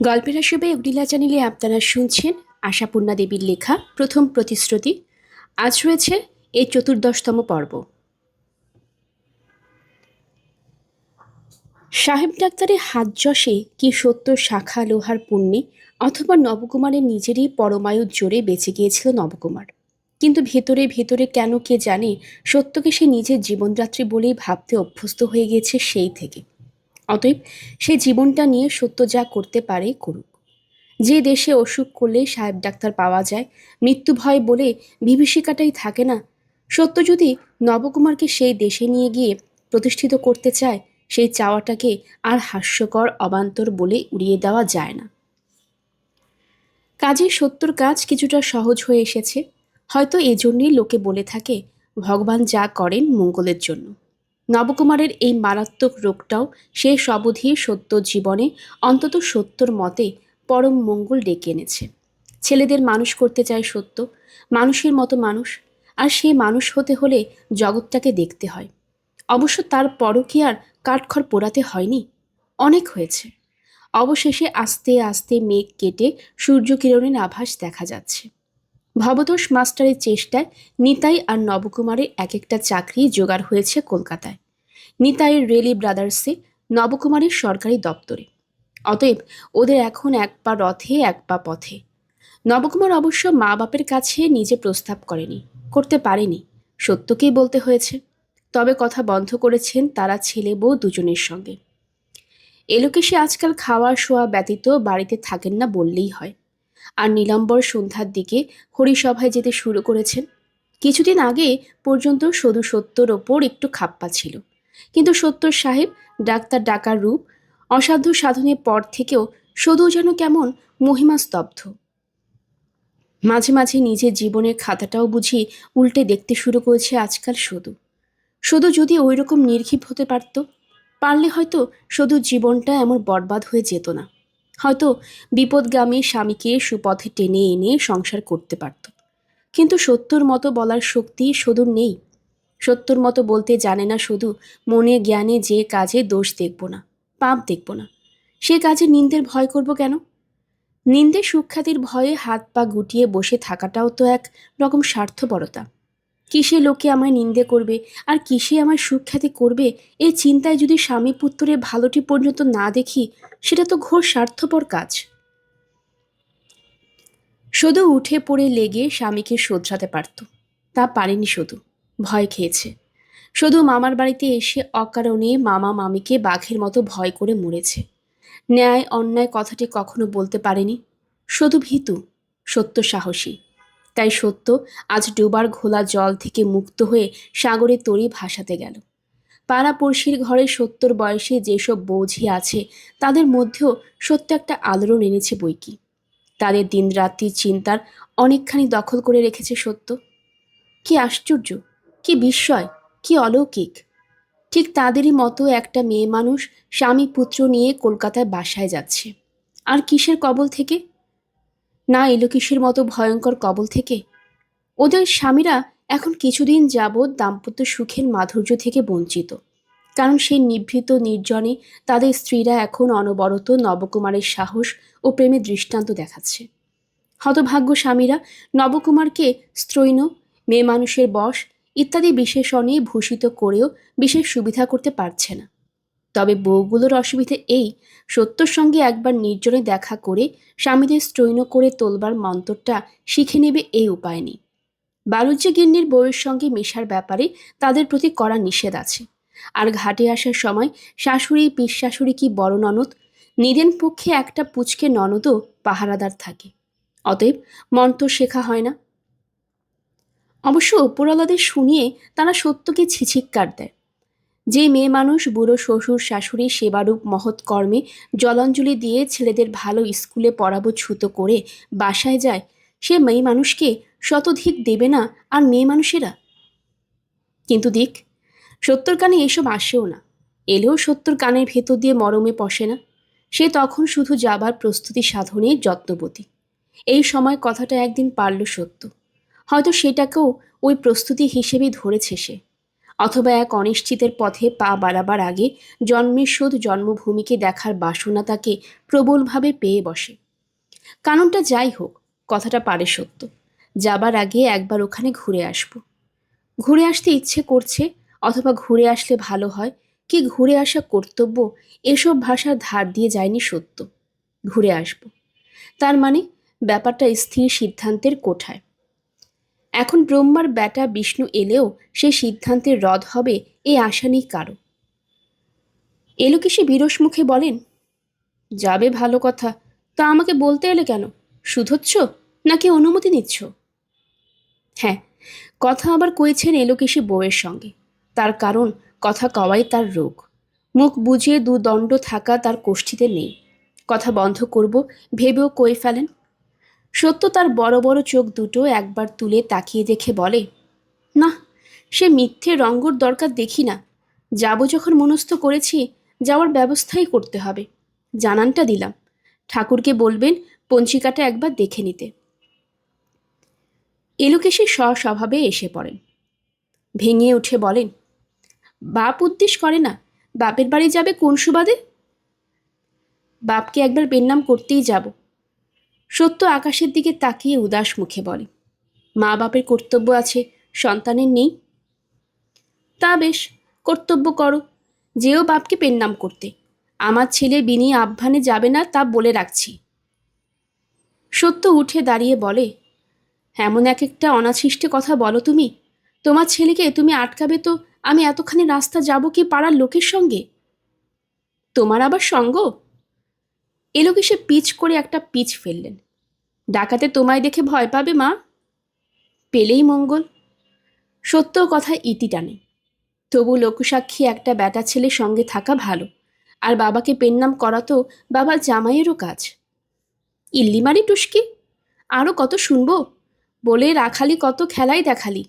গল্পের আসবে উডিলা চ্যানেলে আপনারা শুনছেন আশাপূর্ণা দেবীর লেখা প্রথম প্রতিশ্রুতি। আজ রয়েছে এই 14তম পর্ব। সাহেব ডাক্তারের হাত যশে কি সত্য শাখা লোহার পুণ্যে অথবা নবকুমারের নিজেরই পরমায়ু জোরে বেঁচে গিয়েছিল নবকুমার। কিন্তু ভেতরে ভেতরে কেন কে জানে সত্যকে সে নিজের জীবনযাত্রী বলেই ভাবতে অভ্যস্ত হয়ে গিয়েছে সেই থেকে। অতএব সে জীবনটা নিয়ে সত্য যা করতে পারে করুক। যে দেশে অসুখ করলে সাহেব ডাক্তার পাওয়া যায়, মৃত্যু ভয় বলে বিভীষিকাটাই থাকে না, সত্য যদি নবকুমারকে সেই দেশে নিয়ে গিয়ে প্রতিষ্ঠিত করতে চায়, সেই চাওয়াটাকে আর হাস্যকর অবান্তর বলে উড়িয়ে দেওয়া যায় না। কাজে সত্যর কাজ কিছুটা সহজ হয়ে এসেছে। হয়তো এজন্যই লোকে বলে থাকে ভগবান যা করেন মঙ্গলের জন্য। নবকুমারের এই মারাত্মক রোগটাও শেষ অবধি সত্য জীবনে অন্তত সত্যর মতে পরম মঙ্গল ডেকে এনেছে। ছেলেদের মানুষ করতে চায় সত্য, মানুষের মতো মানুষ, আর সে মানুষ হতে হলে জগৎটাকে দেখতে হয়। অবশ্য তার পরও কি আর কাঠখড় পোড়াতে হয়নি? অনেক হয়েছে। অবশেষে আস্তে আস্তে মেঘ কেটে সূর্যকিরণের আভাস দেখা যাচ্ছে। ভবতোষ মাস্টারের চেষ্টায় নিতাই আর নবকুমারের এক একটা চাকরি জোগাড় হয়েছে কলকাতায়। নিতাইয়ের রেলি ব্রাদার্সে, নবকুমারের সরকারি দপ্তরে। অতএব ওদের এখন এক পা রথে এক পা পথে। নবকুমার অবশ্য মা বাপের কাছে নিজে প্রস্তাব করেনি, করতে পারেনি, সত্যকেই বলতে হয়েছে। তবে কথা বন্ধ করেছেন তারা ছেলে বউ দুজনের সঙ্গে। এলোকেশে আজকাল খাওয়া শোয়া ব্যতীত বাড়িতে থাকেন না বললেই হয়। আর নীলাম্বর সন্ধ্যার দিকে হরিসভায় যেতে শুরু করেছেন। কিছুদিন আগে পর্যন্ত শুধু সত্যর ওপর একটু খাপ্পা ছিল, কিন্তু সত্তর সাহেব ডাক্তার ডাকার রূপ অসাধ্য সাধনের পর থেকেও শুধু যেন কেমন মহিমা স্তব্ধ। মাঝে মাঝে নিজের জীবনের খাতাটাও বুঝি উল্টে দেখতে শুরু করেছে আজকাল। শুধু শুধু যদি ওই রকম নির্ঘীব হতে পারলে হয়তো শুধু জীবনটা এমন বরবাদ হয়ে যেত না। হয়তো বিপদগামী স্বামীকে সুপথে টেনে এনে সংসার করতে পারত। কিন্তু সত্যর মতো বলার শক্তি শুধু নেই। সত্যর মতো বলতে জানে না শুধু, মনে জ্ঞানে যে কাজে দোষ দেখব না, পাপ দেখব না, সে কাজে নিন্দের ভয় করব কেন? নিন্দে সুখ্যাতির ভয়ে হাত পা গুটিয়ে বসে থাকাটাও তো এক রকম স্বার্থপরতা। কিসে লোকে আমায় নিন্দে করবে আর কিসে আমায় সুখ্যাতি করবে, এই চিন্তায় যদি স্বামী পুত্রের ভালোটি পর্যন্ত না দেখি, সেটা তো ঘোর স্বার্থপর কাজ। শুধু উঠে পড়ে লেগে স্বামীকে শোধরাতে পারত, তা পারেনি। শুধু ভয় খেয়েছে। শুধু মামার বাড়িতে এসে অকারণে মামা মামিকে বাঘের মতো ভয় করে মরেছে। ন্যায় অন্যায় কথাটি কখনো বলতে পারেনি। শুধু ভীতু, সত্য সাহসী। তাই সত্য আজ ডোবার ঘোলা জল থেকে মুক্ত হয়ে সাগরে তরি ভাসাতে গেল। পাড়াপড়শির ঘরে সত্তর বয়সে যেসব বৌঝি আছে, তাদের মধ্যেও সত্য একটা আলোড়ন এনেছে বইকি। তাদের দিনরাত্রির চিন্তার অনেকখানি দখল করে রেখেছে সত্য। কি আশ্চর্য, কি বিস্ময়, কি অলৌকিক! ঠিক তাদেরই মতো একটা মেয়ে মানুষ স্বামী পুত্র নিয়ে কলকাতায় বাসায় যাচ্ছে। আর কিসের কবল থেকে? না এলোকিসের মতো ভয়ঙ্কর কবল থেকে। ওদের স্বামীরা এখন কিছুদিন যাবৎ দাম্পত্য সুখের মাধুর্য থেকে বঞ্চিত। কারণ সেই নিভৃত নির্জনে তাদের স্ত্রীরা এখন অনবরত নবকুমারের সাহস ও প্রেমের দৃষ্টান্ত দেখাচ্ছে। হতভাগ্য স্বামীরা নবকুমারকে স্ত্রৈণ, মেয়ে মানুষের বশ ইত্যাদি বিশেষণে ভূষিত করেও বিশেষ সুবিধা করতে পারছে না। তবে বউগুলোর অসুবিধে এই, সত্যর সঙ্গে একবার নির্জনে দেখা করে স্বামীদের স্ত্রৈণ করে তোলবার মন্ত্রটা শিখে নেবে, এই উপায় নেই। বালুজ্যে গিন্নির বউয়ের সঙ্গে মেশার ব্যাপারে তাদের প্রতি কড়া নিষেধ আছে। আর ঘাটে আসার সময় শাশুড়ি পিস শাশুড়ি কি বড় ননদ, নিদেন পক্ষে একটা পুচকে ননদও পাহারাদার থাকে। অতএব মন্ত্র শেখা হয় না। অবশ্য ওপরওয়ালাদের শুনিয়ে তারা সত্যকে ছিছিক্কার দেয়। যে মেয়ে মানুষ বুড়ো শ্বশুর শাশুড়ি সেবারূপ মহৎ কর্মে জলাঞ্জলি দিয়ে ছেলেদের ভালো স্কুলে পড়াবো ছুতো করে বাসায় যায়, সে মেয়ে মানুষকে শতধিক দেবে না আর মেয়ে মানুষেরা? কিন্তু দিক, সত্যর কানে এসব আসেও না। এলেও সত্যর কানের ভেতর দিয়ে মরমে পশে না। সে তখন শুধু যাবার প্রস্তুতি সাধনে যত্নবতী। এই সময় কথাটা একদিন পারল সত্য। হয়তো সেটাকেও ওই প্রস্তুতি হিসেবেই ধরেছে সে। অথবা এক অনিশ্চিতের পথে পা বাড়াবার আগে জন্মের শোধ জন্মভূমিকে দেখার বাসনা তাকে প্রবলভাবে পেয়ে বসে। কারণটা যাই হোক, কথাটা পারে সত্য। যাবার আগে একবার ওখানে ঘুরে আসব। ঘুরে আসতে ইচ্ছে করছে, অথবা ঘুরে আসলে ভালো হয়, কি ঘুরে আসা কর্তব্য, এসব ভাষার ধার দিয়ে যায়নি সত্য। ঘুরে আসব, তার মানে ব্যাপারটা স্থির সিদ্ধান্তের কোঠায়। এখন ব্রহ্মার বেটা বিষ্ণু এলেও সেই সিদ্ধান্তের রদ হবে এই আশা নেই কারো। এলো কি সে বিরস মুখে বলেন, যাবে ভালো কথা, তা আমাকে বলতে এলে কেন? শুধোচ্ছ নাকি অনুমতি নিচ্ছ? হ্যাঁ, কথা আবার কইছেন এলোকেশী বউয়ের সঙ্গে। তার কারণ কথা কওয়াই তার রোগ। মুখ বুঝিয়ে দুদণ্ড থাকা তার কোষ্ঠীতে নেই। কথা বন্ধ করব ভেবেও কয়ে ফেলেন। সত্য তার বড় বড় চোখ দুটো একবার তুলে তাকিয়ে দেখে বলে, না, সে মিথ্যে রঙ্গর দরকার দেখি না। যাব যখন মনস্থ করেছি, যাওয়ার ব্যবস্থাই করতে হবে। জানানটা দিলাম, ঠাকুরকে বলবেন পঞ্জিকাটা একবার দেখে নিতে। এলোকেশী স্বস্বভাবে এসে পড়েন। ভেঙে উঠে বলেন, বাপ উদ্দেশ করে না, বাপের বাড়ি যাবে কোন সুবাদে? বাপকে একবার বেন্নাম করতেই যাব। সত্য আকাশের দিকে তাকিয়ে উদাস মুখে বলে, মা বাপের কর্তব্য আছে, সন্তানের নেই? তা বেশ, কর্তব্য করো, যেও বাপকে পেন্নাম করতে। আমার ছেলে বিনি আহ্বানে যাবে না, তা বলে রাখছি। সত্য উঠে দাঁড়িয়ে বলে, এমন এক একটা অনাছিষ্টে কথা বলো তুমি। তোমার ছেলেকে তুমি আটকাবে তো আমি এতখানি রাস্তা যাব কি পাড়ার লোকের সঙ্গে? তোমার আবার সঙ্গ? এলোকে সে পিচ করে একটা পিচ ফেললেন। ডাকাতে তোমায় দেখে ভয় পাবে মা? পেলেই মঙ্গল। সত্য কথা ইতি টানে। তবু লোকসাক্ষী একটা বেটা ছেলে সঙ্গে থাকা ভালো। আর বাবাকে পেন্নাম করা তো বাবার জামাইয়েরও কাজ। ইল্লিমারি টুস্কি, আরও কত শুনবো? বলে রাখালি কত খেলাই দেখালি।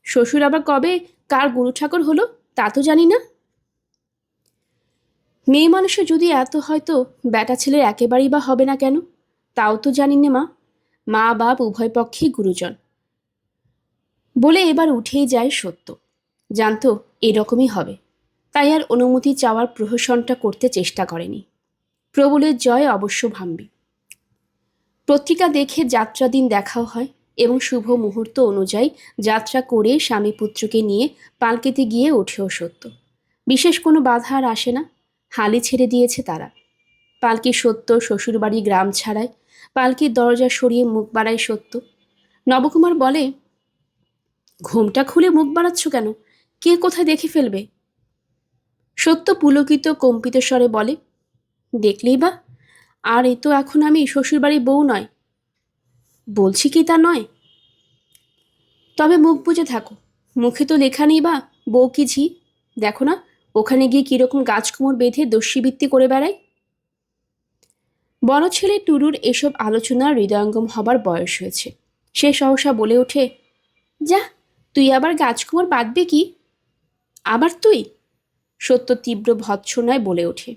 শ্বশুর আবার কবে কার গুরু ঠাকুর হলো তা তো জানি না। মেয়ে মানুষও যদি এত হয়তো বেটা ছেলের একেবারেই বা হবে না কেন? তাও তো জানি না মা। মা বাপ উভয় পক্ষেই গুরুজন। বলে এবার উঠেই যায় সত্য। জানতো এরকমই হবে, তাই আর অনুমতি চাওয়ার প্রহসনটা করতে চেষ্টা করেনি। প্রবলের জয় অবশ্য ভাম্বি। পত্রিকা দেখে যাত্রা দিন দেখাও হয় এবং শুভ মুহূর্ত অনুযায়ী যাত্রা করে স্বামী পুত্রকে নিয়ে পালকিতে গিয়ে ওঠেও সত্য। বিশেষ কোনো বাধা আর আসে না, হালি ছেড়ে দিয়েছে তারা। পালকি সত্য শ্বশুরবাড়ি গ্রাম ছাড়ায়, পালকির দরজা সরিয়ে মুখ বাড়ায় সত্য। নবকুমার বলে, ঘুমটা খুলে মুখ বাড়াচ্ছ কেন? কে কোথায় দেখে ফেলবে? সত্য পুলকিত কম্পিত স্বরে বলে, দেখলেই বা, আর এ তো এখন আমি শ্বশুরবাড়ির বউ নয়। বলছি কি তা নয়? তবে মুখ বুজে থাকো, মুখে তো লেখা নেই বা বউ কি ঝি। দেখো না ওখানে গিয়ে কিরকম গাছকুমোর বেঁধে দস্যিবৃত্তি করে বেড়ায়। বড় ছেলে টুরুর এসব আলোচনার হৃদয়ঙ্গম হবার বয়স হয়েছে। সে সহসা বলে ওঠে, যা, তুই আবার গাছকুমোর বাঁধবে কি? আবার তুই? সত্য তীব্র ভৎসনায় বলে ওঠে,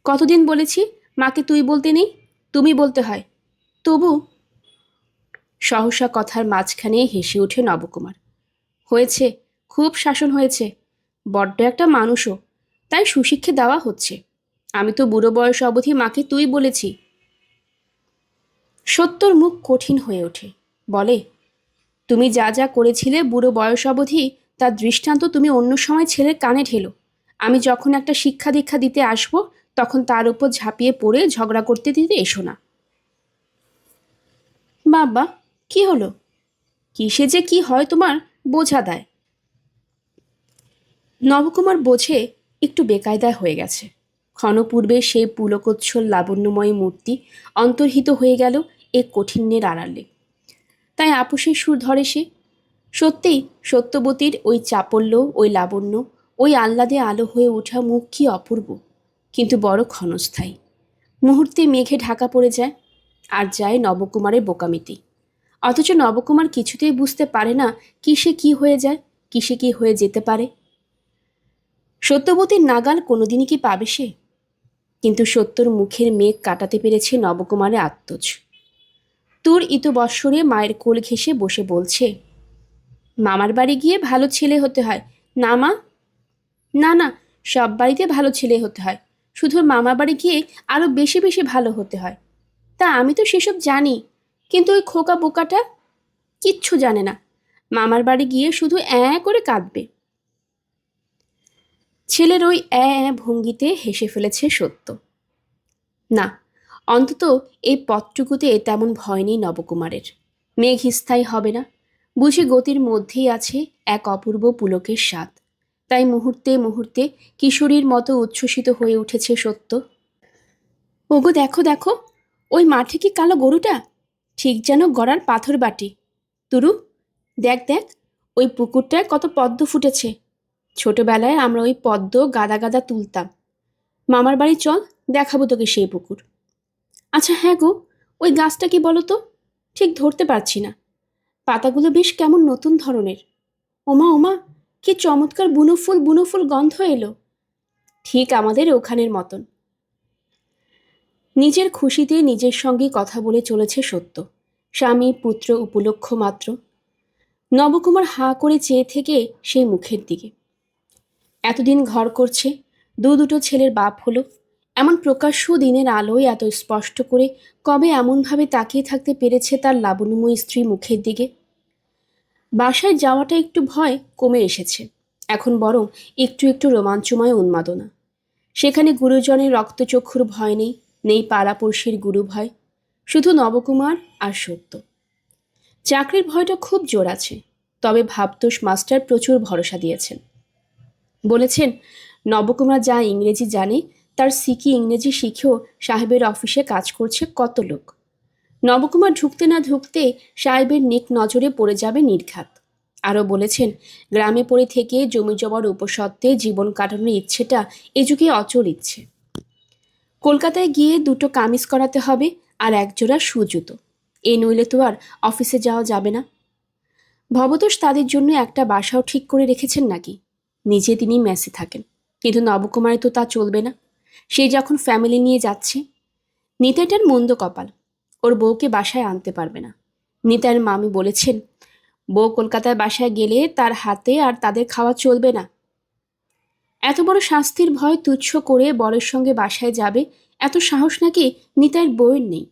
কতদিন বলেছি মাকে তুই বলতে নেই, তুমি বলতে হয়। তবু। সহসা কথার মাঝখানে হেসে ওঠে নবকুমার। হয়েছে, খুব শাসন হয়েছে। বড্ড একটা মানুষও, তাই সুশিক্ষে দেওয়া হচ্ছে। আমি তো বুড়ো বয়স অবধি মাকে তুই বলেছি। সত্যর মুখ কঠিন হয়ে ওঠে, বলে, তুমি যা যা করেছিলে বুড়ো বয়স অবধি তার দৃষ্টান্ত তুমি অন্য সময় ছেলের কানে ঢেলো। আমি যখন একটা শিক্ষা দীক্ষা দিতে আসবো তখন তার উপর ঝাঁপিয়ে পড়ে ঝগড়া করতে দিতে এসো না। বাবা, কি হলো? কিসে যে কি হয় তোমার বোঝা দেয়। নবকুমার বোঝে একটু বেকায়দায় হয়ে গেছে। ক্ষণপূর্বে সেই পুলকোচ্ছল লাবণ্যময় মূর্তি অন্তর্হিত হয়ে গেল এ কঠিন্যের আড়ালে। তাই আপোষের সুর ধরে সে। সত্যিই সত্যবতীর ওই চাপল্য, ওই লাবণ্য, ওই আহ্লাদে আলো হয়ে ওঠা মুখ কি অপূর্ব, কিন্তু বড় ক্ষণস্থায়ী। মুহূর্তে মেঘে ঢাকা পড়ে যায়, আর যায় নবকুমারের বোকামিতে। অথচ নবকুমার কিছুতেই বুঝতে পারে না কিসে কি হয়ে যায়, কিসে কি হয়ে যেতে পারে। সত্যবতীর নাগাল কোনোদিনই কি পাবে সে? কিন্তু সত্যর মুখের মেঘ কাটাতে পেরেছে নবকুমারের আত্মজ। তোর ইতবৎসরে মায়ের কোল ঘেঁষে বসে বলছে, মামার বাড়ি গিয়ে ভালো ছেলে হতে হয়, না মা, না না, সব বাড়িতে ভালো ছেলে হতে হয়, শুধু ওর মামার বাড়ি গিয়ে আরো বেশি বেশি ভালো হতে হয়। তা আমি তো সেসব জানি, কিন্তু ওই খোকা বোকাটা কিচ্ছু জানে না। মামার বাড়ি গিয়ে শুধু করে কাঁদবে। ছেলের ওই ভঙ্গিতে হেসে ফেলেছে সত্য। না, অন্তত এই পথটুকুতে তেমন ভয় নেই নবকুমারের। মেঘ স্থায়ী হবে না, বুঝি গতির মধ্যেই আছে এক অপূর্ব পুলকের স্বাদ। তাই মুহূর্তে মুহূর্তে কিশোরীর মতো উচ্ছ্বসিত হয়ে উঠেছে সত্য। ওগো দেখো দেখো, ওই মাঠে কি কালো গরুটা, ঠিক যেন গড়ার পাথর বাটি। তুরু, দেখ দেখ, ওই পুকুরটায় কত পদ্ম ফুটেছে। ছোটবেলায় আমরা ওই পদ্ম গাদা গাদা তুলতাম। মামার বাড়ি চল, দেখাবো তোকে সেই পুকুর। আচ্ছা হ্যাঁ গো, ওই গাছটা কি বলো তো, ঠিক ধরতে পারছি না। পাতাগুলো বেশ কেমন নতুন ধরনের। ওমা ওমা, কি চমৎকার বুনো ফুল গন্ধ এলো, ঠিক আমাদের ওখানের মতন। নিজের খুশিতে নিজের সঙ্গে কথা বলে চলেছে সত্য। স্বামী পুত্র উপলক্ষ মাত্র। নবকুমার হাঁ করে চেয়ে থেকে সেই মুখের দিকে। এতদিন ঘর করছে, দুটো ছেলের বাপ হলো, এমন প্রকাশ্য দিনের আলোয় এত স্পষ্ট করে কবে এমনভাবে তাকিয়ে থাকতে পেরেছে তার লাবণ্যময়ী স্ত্রী মুখের দিকে। বাসায় যাওয়াটা একটু ভয় কমে এসেছে, এখন বরং একটু একটু রোমাঞ্চময় উন্মাদনা। সেখানে গুরুজনের রক্তচক্ষুর ভয় নেই, নেই পাড়াপড়শির গুরু ভয়, শুধু নবকুমার আর সত্য। চাকরির ভয়টা খুব জোর আছে, তবে ভাবতোষ মাস্টার প্রচুর ভরসা দিয়েছেন। বলেছেন নবকুমার যা ইংরেজি জানে তার সিকি ইংরেজি শিখেও সাহেবের অফিসে কাজ করছে কত লোক। নবকুমার ঢুকতে না ঢুকতে সাহেবের নেক নজরে পড়ে যাবে নির্ঘাত। আরও বলেছেন গ্রামে পড়ে থেকে জমি জমার উপসত্ত্বে জীবন কাটানোর ইচ্ছেটা এ যুগে অচল ইচ্ছে। কলকাতায় গিয়ে দুটো কামিজ করাতে হবে আর একজোড়া সুজুতো, এ নইলে তো আর অফিসে যাওয়া যাবে না। ভবতোষ তাদের জন্য একটা বাসাও ঠিক করে রেখেছেন নাকি। নিজে তিনি মেসে থাকেন, কিন্তু নবকুমারে তো তা চলবে না। সে যখন ফ্যামিলি নিয়ে যাচ্ছে, নিতাইটার মন্দ কপাল, ওর বউকে বাসায় আনতে পারবে না। নিতাইয়ের মামি বলেছেন বউ কলকাতায় বাসায় গেলে তার হাতে আর তাদের খাওয়া চলবে না। এত বড় শাস্তির ভয় তুচ্ছ করে বরের সঙ্গে বাসায় যাবে, এত সাহস নাকি নিতাইয়ের বউয়ের নেই।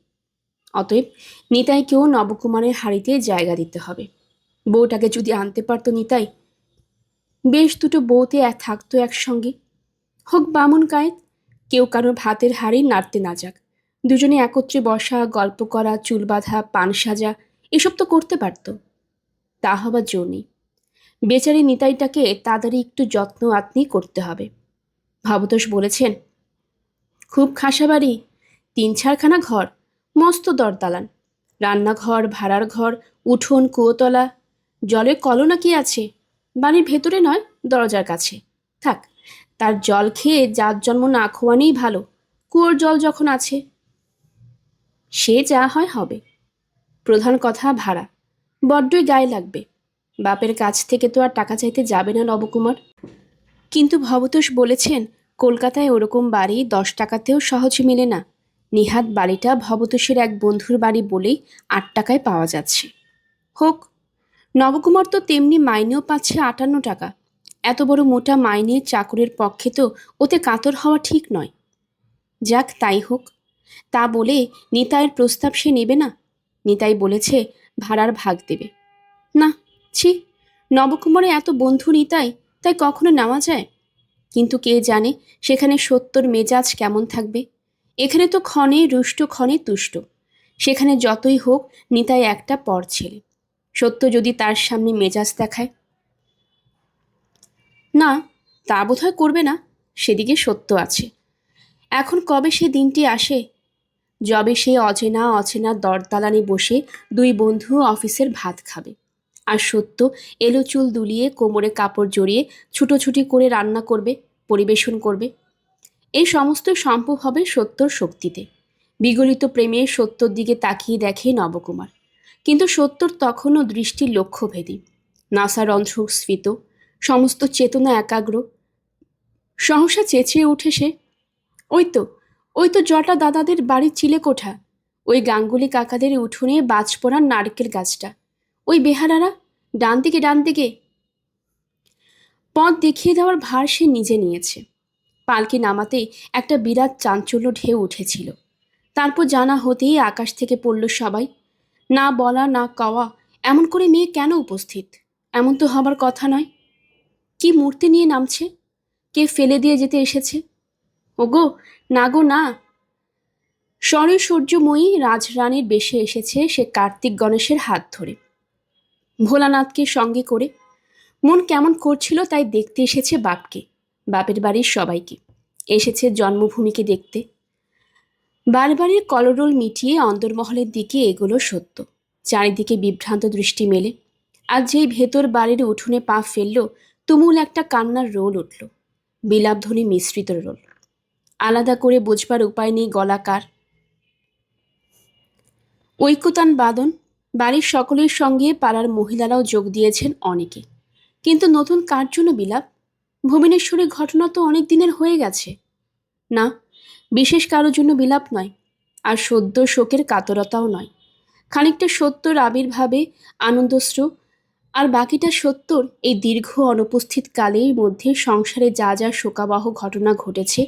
অতএব নিতাইকেও নবকুমারের হাড়িতে জায়গা দিতে হবে। বউটাকে যদি আনতে পারত নিতাই, বেশ দুটো বউতে থাকতো একসঙ্গে। হোক বামুন কায়েত, কেউ কারোর ভাতের হাড়ি নাড়তে না যাক, দুজনে একত্রে বসা, গল্প করা, চুল বাঁধা, পান সাজা, এসব তো করতে পারত। তা হবার জো নেই। বেচারি নিতাইটাকে তাড়াতাড়ি একটু যত্ন আত্মি করতে হবে। ভবতোষ বলেছেন খুব খাসা বাড়ি, 3-4খানা ঘর, মস্ত দরদালান, রান্নাঘর, ভাড়ার ঘর, উঠোন, কুয়োতলা, জলের কলও নাকি আছে। বাড়ির ভেতরে নয়, দরজার কাছে। থাক, তার জল খেয়ে জাত জন্ম না খোয়ানেই ভালো, কুয়োর জল যখন আছে। সে যা হয় হবে, প্রধান কথা ভাড়া, বড্ডই গায়ে লাগবে। বাপের কাছ থেকে তো আর টাকা চাইতে যাবে না নবকুমার। কিন্তু ভবতোষ বলেছেন কলকাতায় ওরকম বাড়ি 10 টাকাতেও সহজে মেলে না। নিহাত বাড়িটা ভবতোষের এক বন্ধুর বাড়ি বলেই 8 টাকায় পাওয়া যাচ্ছে। হোক, নবকুমার তো তেমনি মাইনেও পাচ্ছে 58 টাকা। এত বড় মোটা মাইনের চাকরের পক্ষে তো ওতে কাতর হওয়া ঠিক নয়। যাক, তাই হোক। তা বলে নিতাইয়ের প্রস্তাব সে নেবে না। নিতাই বলেছে ভাড়ার ভাগ দেবে না। ছি, নবকুমারে এত বন্ধু নিতাই, তাই কখনো নেওয়া যায়? কিন্তু কে জানে সেখানে সত্যর মেজাজ কেমন থাকবে। এখানে তো ক্ষণে রুষ্ট ক্ষণে তুষ্ট। সেখানে যতই হোক নিতাই একটা পর ছেলে। সত্য যদি তার সামনে মেজাজ দেখায়, না, তা বোধহয় করবে না। সেদিকে সত্য আছে। এখন কবে সে দিনটি আসে, যবে সে অচেনা অচেনা দরদালানে বসে দুই বন্ধু অফিসের ভাত খাবে, আর সত্য এলো চুল দুলিয়ে কোমরে কাপড় জড়িয়ে ছুটোছুটি করে রান্না করবে, পরিবেশন করবে। এই সমস্ত সম্ভব হবে সত্যর শক্তিতে। বিগলিত প্রেমে সত্যর দিকে তাকিয়ে দেখে নবকুমার, কিন্তু সত্যর তখনও দৃষ্টির লক্ষ্যভেদী। নাসারন্ধ্র স্ফীত, সমস্ত চেতনা একাগ্র। সহসা চেঁচিয়ে উঠে সে, ওই তো, ওই তো জটা দাদাদের বাড়ির চিলেকোঠা, ওই গাঙ্গুলি কাকাদের উঠোনে বাজ পড়ার নারকেল গাছটা, ওই বেহারারা, ডান দিকে ডান দিকে। পথ দেখিয়ে দেওয়ার ভার সে নিজে নিয়েছে। পালকি নামাতে একটা বিরাট চাঞ্চল্য ঢেউ উঠেছিল। তারপর জানা হতেই আকাশ থেকে পড়ল সবাই। না বলা না কওয়া এমন করে মেয়ে কেন উপস্থিত? এমন তো হবার কথা নয়। কি মূর্তি নিয়ে নামছে? কে ফেলে দিয়ে যেতে এসেছে? ওগো, না গো না। স্বরে সূর্যময়ী রাজরানীর বেশে এসেছে সে কার্তিক গণেশের হাত ধরে, ভোলানাথকে সঙ্গে করে। মন কেমন করছিল তাই দেখতে এসেছে বাপকে, বাপের বাড়ির সবাইকে, এসেছে জন্মভূমিকে দেখতে। বারবারের কলরোল মিটিয়ে অন্দরমহলের দিকে এগোলো সত্য, চারিদিকে বিভ্রান্ত দৃষ্টি মেলে। আজ যেই ভেতর বাড়ির উঠোনে পা ফেলল, তুমুল একটা কান্নার রোল উঠল, বিলাপধ্বনি মিশ্রিত রোল। আলাদা করে বোঝবার উপায় নেই গলাকার। ঐক্যতান বাদন। বাড়ির সকলের সঙ্গে পাড়ার মহিলারাও যোগ দিয়েছেন অনেকে। কিন্তু নতুন কার জন্য বিলাপ? ভুবনেশ্বরের ঘটনা তো অনেক দিনের হয়ে গেছে। না, বিশেষ কারোর জন্য বিলাপ নয়, আর সদ্য শোকের কাতরতাও নয়। খানিকটা সত্যর আবির্ভাবে আনন্দশ্রু, আর বাকিটা সত্যর এই দীর্ঘ অনুপস্থিত কালের মধ্যে সংসারে যা যা শোকাবহ ঘটনা ঘটেছে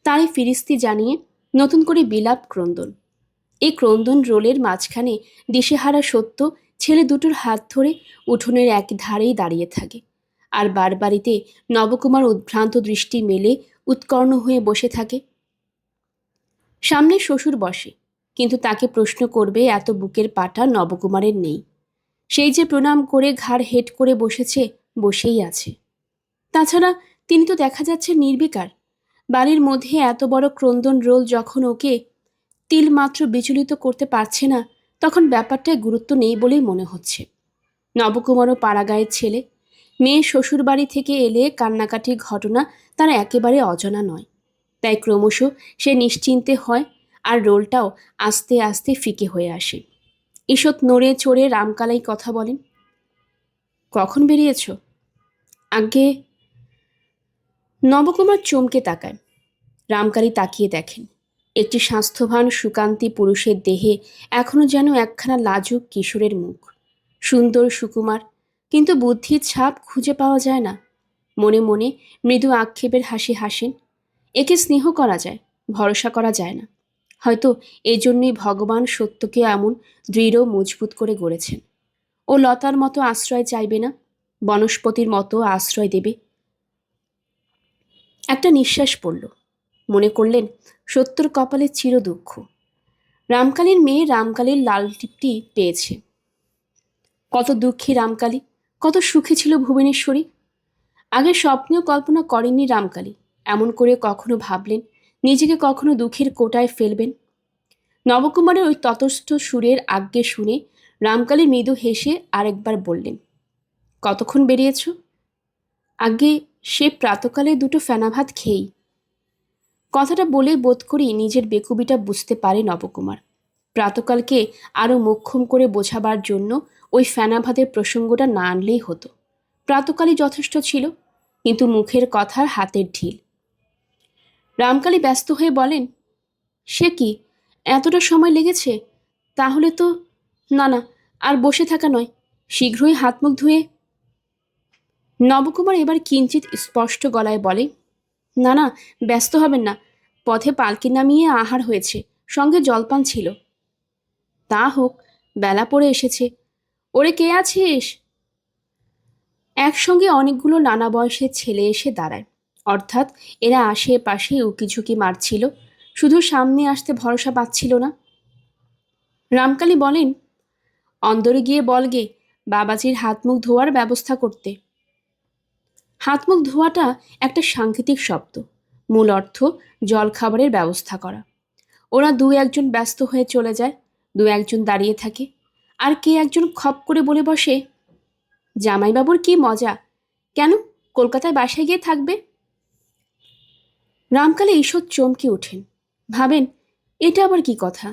তারই ফিরিস্তি জানিয়ে নতুন করে বিলাপ ক্রন্দন। এই ক্রন্দন রোলের মাঝখানে দিশেহারা সত্য ছেলে দুটোর হাত ধরে উঠোনের এক ধারেই দাঁড়িয়ে থাকে, আর বারবাড়িতে নবকুমার উদ্ভ্রান্ত দৃষ্টি মেলে উৎকর্ণ হয়ে বসে থাকে। সামনে শ্বশুর বসে, কিন্তু তাকে প্রশ্ন করবে এত বুকের পাটা নবকুমারের নেই। সেই যে প্রণাম করে ঘাড় হেট করে বসেছে, বসেই আছে। তাছাড়া তিনি তো দেখা যাচ্ছে নির্বিকার। বাড়ির মধ্যে এত বড় ক্রন্দন রোল যখন ওকে তিলমাত্র বিচলিত করতে পারছে না, তখন ব্যাপারটায় গুরুত্ব নেই বলেই মনে হচ্ছে। নবকুমারও পাড়াগাঁয়ের ছেলে, মেয়ে শ্বশুর বাড়ি থেকে এলে কান্নাকাটির ঘটনা তার একেবারে অজানা নয়। তাই ক্রমশ সে নিশ্চিন্তে হয়, আর রোলটাও আস্তে আস্তে ফিকে হয়ে আসে। ঈষৎ নড়ে চড়ে রামকালাই কথা বলেন। কখন বেরিয়েছ? আগে। নবকুমার চমকে তাকায়। রামকালী তাকিয়ে দেখেন একটি স্বাস্থ্যবান সুকান্তি পুরুষের দেহে এখনো যেন একখানা লাজুক কিশোরের মুখ। সুন্দর সুকুমার, কিন্তু বুদ্ধির ছাপ খুঁজে পাওয়া যায় না। মনে মনে মৃদু আক্ষেপের হাসি হাসেন। একে স্নেহ করা যায়, ভরসা করা যায় না। হয়তো এজন্যই ভগবান সত্যকে এমন দৃঢ় মজবুত করে গড়েছেন। ও লতার মতো আশ্রয় চাইবে না, বনস্পতির মতো আশ্রয় দেবে। একটা নিঃশ্বাস পড়ল। মনে করলেন সত্যর কপালে চির দুঃখ। রামকালীর মেয়ে রামকালীর লাল টিপটি পেয়েছে। কত দুঃখী রামকালী, কত সুখী ছিল ভুবনেশ্বরী। আগে স্বপ্নেও কল্পনা করেননি রামকালী এমন করে কখনো ভাবলেন নিজেকে কখনো দুঃখের কোটায় ফেলবেন। নবকুমারের ওই ততস্থ সুরের আজ্ঞে শুনে রামকালী মৃদু হেসে আরেকবার বললেন, কতক্ষণ বেরিয়েছ? আগে, সে প্রাতকালে দুটো ফেনা ভাত খেয়েই। কথাটা বলে বোধ করি নিজের বেকুবিটা বুঝতে পারে নবকুমার। প্রাতকালকে আরও মোক্ষম করে বোঝাবার জন্য ওই ফেনা ভাতের প্রসঙ্গটা না আনলেই হতো। প্রাতকালই যথেষ্ট ছিল, কিন্তু মুখের কথার হাতের ঢিল। রামকালী ব্যস্ত হয়ে বলেন, সে কি, এতটা সময় লেগেছে? তাহলে তো না না, আর বসে থাকা নয়, শীঘ্রই হাত মুখ ধুয়ে। নবকুমার এবার কিঞ্চিত স্পষ্ট গলায় বলে, না না, ব্যস্ত হবেন না, পথে পালকি নামিয়ে আহার হয়েছে, সঙ্গে জলপান ছিল। তা হোক, বেলা পড়ে এসেছে। ওরে, কে আছিস? একসঙ্গে অনেকগুলো নানা বয়সের ছেলে এসে দাঁড়ায়, অর্থাৎ এরা আশেপাশে উকিঝুঁকি মারছিল, শুধু সামনে আসতে ভরসা পাচ্ছিল না। রামকালী বলেন, অন্দরে গিয়ে বলগে বাবাজির হাত মুখ ধোয়ার ব্যবস্থা করতে। হাত মুখ ধোয়াটা একটা সাংকেতিক শব্দ, মূল অর্থ জলখাবারের ব্যবস্থা করা। ওরা দু একজন ব্যস্ত হয়ে চলে যায়, দু একজন দাঁড়িয়ে থাকে, আর কে একজন খপ করে বলে বসে, জামাইবাবুর কি মজা, কেন কলকাতায় বাসায় গিয়ে থাকবে। রামকালী ঈষৎ চমকে ওঠেন, ভাবেন এটা আবার কি কথা।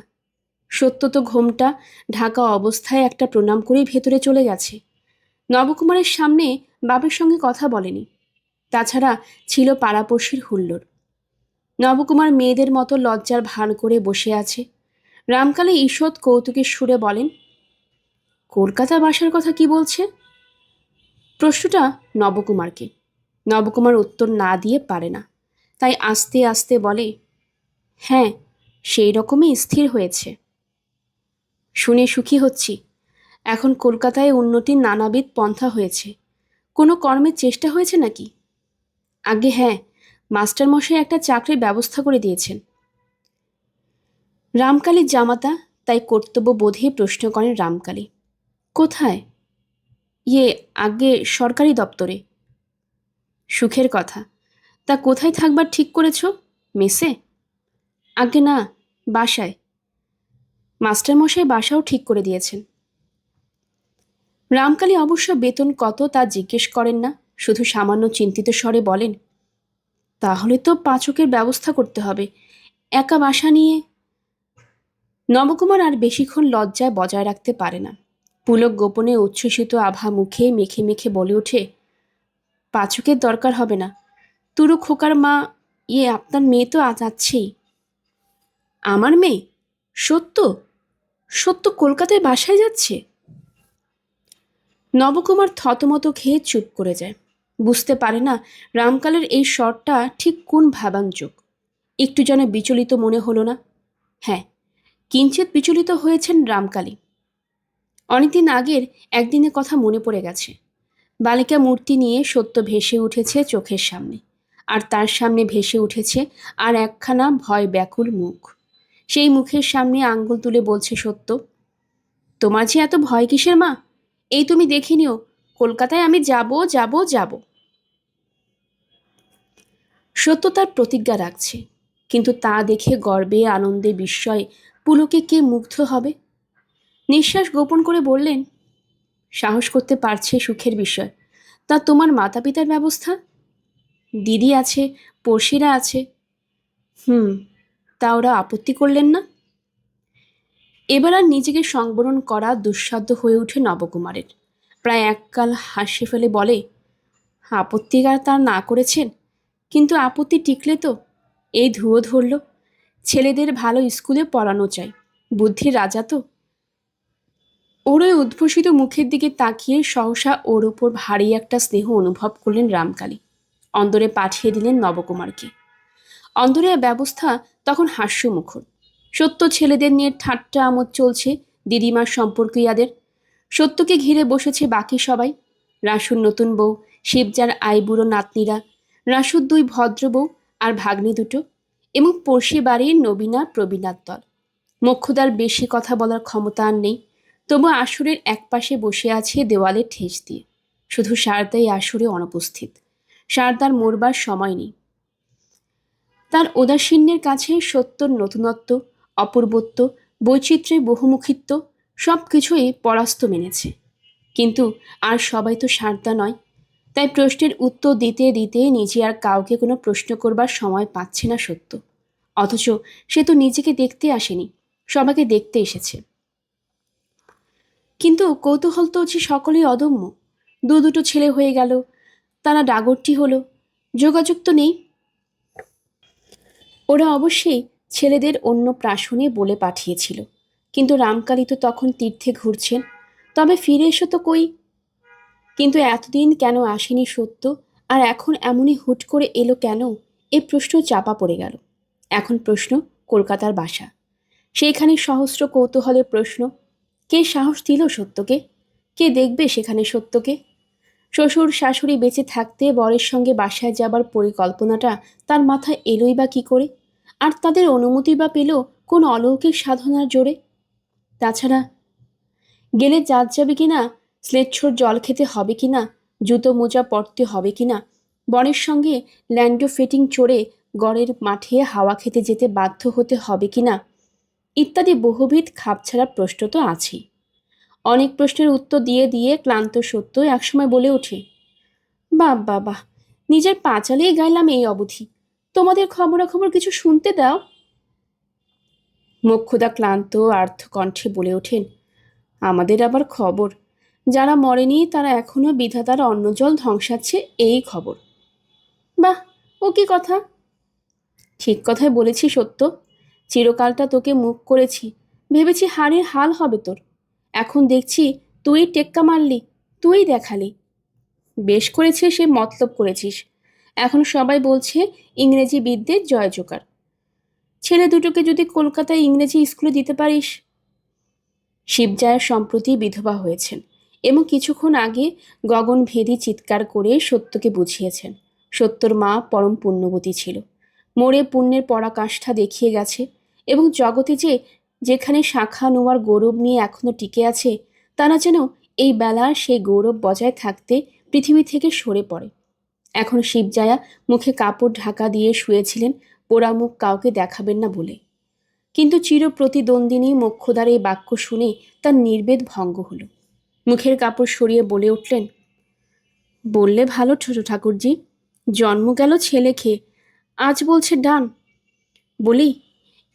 সত্য তো ঘোমটা ঢাকা অবস্থায় একটা প্রণাম করেই ভেতরে চলে গেছে। নবকুমারের সামনে বাবার সঙ্গে কথা বলেনি। তাছাড়া ছিল পাড়াপড়শির হুল্লোড়। নবকুমার মেয়েদের মতো লজ্জার ভান করে বসে আছে। রামকালী ঈষৎ কৌতুকের সুরে বলেন, কলকাতা বাসার কথা কি বলছে? প্রশ্নটা নবকুমারকে। নবকুমার উত্তর না দিয়ে পারে না, তাই আস্তে আস্তে বলে, হ্যাঁ, সেই রকমই স্থির হয়েছে। শুনে সুখী হচ্ছি। এখন কলকাতায় উন্নতির নানাবিধ পন্থা হয়েছে। কোনো কর্মের চেষ্টা হয়েছে নাকি? আগে হ্যাঁ, মাস্টারমশাই একটা চাকরির ব্যবস্থা করে দিয়েছেন। রামকালীর জামাতা তাই কর্তব্য বোধে প্রশ্ন করেন রামকালী। কোথায়? ইয়ে, আগে সরকারি দপ্তরে। সুখের কথা। তা কোথায় থাকবার ঠিক করেছ? মেসে? আগে না, বাসায়। মাস্টারমশাই বাসাও ঠিক করে দিয়েছেন। রামকালী অবশ্য বেতন কত তা জিজ্ঞেস করেন না, শুধু সামান্য চিন্তিত স্বরে বলেন, তাহলে তো পাচকের ব্যবস্থা করতে হবে। একা বাসা নিয়ে। নবকুমার আর বেশিক্ষণ লজ্জায় বজায় রাখতে পারে না। পুলক গোপনে উচ্ছ্বসিত আভা মুখে মেখে মেখে বলে ওঠে, পাচকের দরকার হবে না। তুরু খোকার মা, আপনার মেয়ে তো আজ আছেই। আমার মেয়ে? সত্য? সত্য কলকাতায় বাসায় যাচ্ছে? নবকুমার থতমত খেয়ে চুপ করে যায়। বুঝতে পারে না রামকালের এই স্বরটা ঠিক কোন ভাবাঞ্চক। একটু যেন বিচলিত মনে হলো না? হ্যাঁ, কিঞ্চিৎ বিচলিত হয়েছেন রামকালী। অনেকদিন আগের একদিনের কথা মনে পড়ে গেছে। বালিকা মূর্তি নিয়ে সত্য ভেসে উঠেছে চোখের সামনে, আর তার সামনে ভেসে উঠেছে আর একখানা ভয় ব্যাকুল মুখ। সেই মুখের সামনে আঙ্গুল তুলে বলছে সত্য, তোমার যে এত ভয় কিসের মা? এই তুমি দেখে নিও, কলকাতায় আমি যাব যাব যাব। সত্য তার প্রতিজ্ঞা রাখছে, কিন্তু তা দেখে গর্বে আনন্দে বিস্ময়ে পুলকে কে মুগ্ধ হবে? নিঃশ্বাস গোপন করে বললেন, সাহস করতে পারছে সুখের বিষয়। তা তোমার মাতা পিতার ব্যবস্থা? দিদি আছে, পড়শিরা আছে। তা ওরা আপত্তি করলেন না? এবার আর নিজেকে সংবরণ করা দুঃসাধ্য হয়ে ওঠে নবকুমারের। প্রায় এককাল হাসি ফেলে বলে, আপত্তিকার তার না করেছেন, কিন্তু আপত্তি টিকলে তো এই ধুয়ো ধরল। ছেলেদের ভালো স্কুলে পড়ানো চাই, বুদ্ধির রাজা তো। ওর ওই উদ্ভূষিত মুখের দিকে তাকিয়ে সহসা ওর ওপর ভারী একটা স্নেহ অনুভব করলেন রামকালী। অন্দরে পাঠিয়ে দিলেন নবকুমারকে। অন্দরের ব্যবস্থা তখন হাস্যমুখর। সত্য ছেলেদের নিয়ে ঠাট্টা আমোদ চলছে দিদিমার সম্পর্কীয়াদের। সত্যকে ঘিরে বসেছে বাকি সবাই। রাসুর নতুন বউ, শিবজার আইবুড়ো নাতনিরা, রাসুর দুই ভদ্র বউ আর ভাগ্নি দুটো, এবং পড়শি বাড়ির নবীনা প্রবীণার দল। মোক্ষদার বেশি কথা বলার ক্ষমতা আর নেই, তবু আসরের একপাশে বসে আছে দেওয়ালে ঠেস দিয়ে। শুধু শারদাই আসরে অনুপস্থিত। শারদার মরবার সময় নেই। তার উদাসীন্যের কাছে সত্যর নতুনত্ব, অপূর্বত্ব, বৈচিত্র্যের বহুমুখিত্ব সব কিছুই পরাস্ত মেনেছে। কিন্তু আর সবাই তো শারদা নয়, তাই প্রশ্নের উত্তর দিতে দিতে নিজে আর কাউকে কোনো প্রশ্ন করবার সময় পাচ্ছে না সত্য। অথচ সে তো নিজেকে দেখতে আসেনি, সবাইকে দেখতে এসেছে। কিন্তু কৌতূহল তো যে সকলেই অদম্য। দুটো ছেলে হয়ে গেল, তারা ডাগরটি হলো, যোগাযোগ তো নেই। ওরা অবশ্যই ছেলেদের অন্য প্রাশনে বলে পাঠিয়েছিল, কিন্তু রামকালী তো তখন তীর্থে ঘুরছেন। তবে ফিরে এসো তো কই? কিন্তু এতদিন কেন আসেনি সত্য, আর এখন এমনই হুট করে এলো কেন? এ প্রশ্ন চাপা পড়ে গেল। এখন প্রশ্ন কলকাতার বাসা। সেইখানে সহস্র কৌতূহলের প্রশ্ন, কে সাহস দিল সত্যকে? কে দেখবে সেখানে সত্যকে? শ্বশুর শাশুড়ি বেঁচে থাকতে বরের সঙ্গে বাসায় যাবার পরিকল্পনাটা তার মাথায় এলোই বা কী করে? আর তাদের অনুমতি বা পেল কোন অলৌকিক সাধনার জোরে? তাছাড়া গেলে জাত যাবে কিনা, স্লেচ্ছর জল খেতে হবে কিনা, জুতো মোজা পরতে হবে কিনা, বরের সঙ্গে ল্যান্ডো ফিটিং চড়ে গড়ের মাঠে হাওয়া খেতে যেতে বাধ্য হতে হবে কিনা, ইত্যাদি বহুবিধ খাপছাড়া প্রশ্ন তো আছেই। অনেক প্রশ্নের উত্তর দিয়ে দিয়ে ক্লান্ত সত্য একসময় বলে ওঠে, বাবা, নিজের পা চালিয়ে গাইলাম এই অবধি, তোমাদের খবরাখবর কিছু শুনতে দাও। মোক্ষদা ক্লান্ত আর্থ কণ্ঠে বলে ওঠেন, আমাদের আবার খবর? যারা মরেনি তারা এখনো বিধাতার অন্নজল ধ্বংসাচ্ছে, এই খবর। বাহ, ও কি কথা! ঠিক কথাই বলেছি সত্য। চিরকালটা তোকে মুখ করেছি, ভেবেছি হাড়ের হাল হবে তোর। এখন দেখছি তুই টেক্কা মারলি, তুই দেখালি। বেশ করেছিস, সে মতলব করেছিস। এখন সবাই বলছে ইংরেজি বিদ্যের জয়জোকার। ছেলে দুটোকে যদি কলকাতায় ইংরেজি স্কুলে দিতে পারিস। শিবজয়া সম্প্রতি বিধবা হয়েছেন এবং কিছুক্ষণ আগে গগনভেদী চিৎকার করে সত্যকে বুঝিয়েছেন সত্যর মা পরম পুণ্যবতী ছিল, মোড়ে পুণ্যের পরাকাষ্ঠা দেখিয়ে গেছে এবং জগতে যেখানে শাখা নোয়ার গৌরব নিয়ে এখনো টিকে আছে, তারা যেন এই বেলা সেই গৌরব বজায় থাকতে পৃথিবী থেকে সরে পড়ে। এখন শিবজয়া মুখে কাপড় ঢাকা দিয়ে শুয়েছিলেন পোড়া মুখ কাউকে দেখাবেন না বলে, কিন্তু চিরপ্রতিদ্বন্দ্বিনী মোক্ষদার এই বাক্য শুনে তার নির্বেদ ভঙ্গ হল। মুখের কাপড় সরিয়ে বলে উঠলেন, বললে ভালো ছোট ঠাকুরজি, জন্ম গেল ছেলে খেয়ে, আজ বলছে ডান। বলি,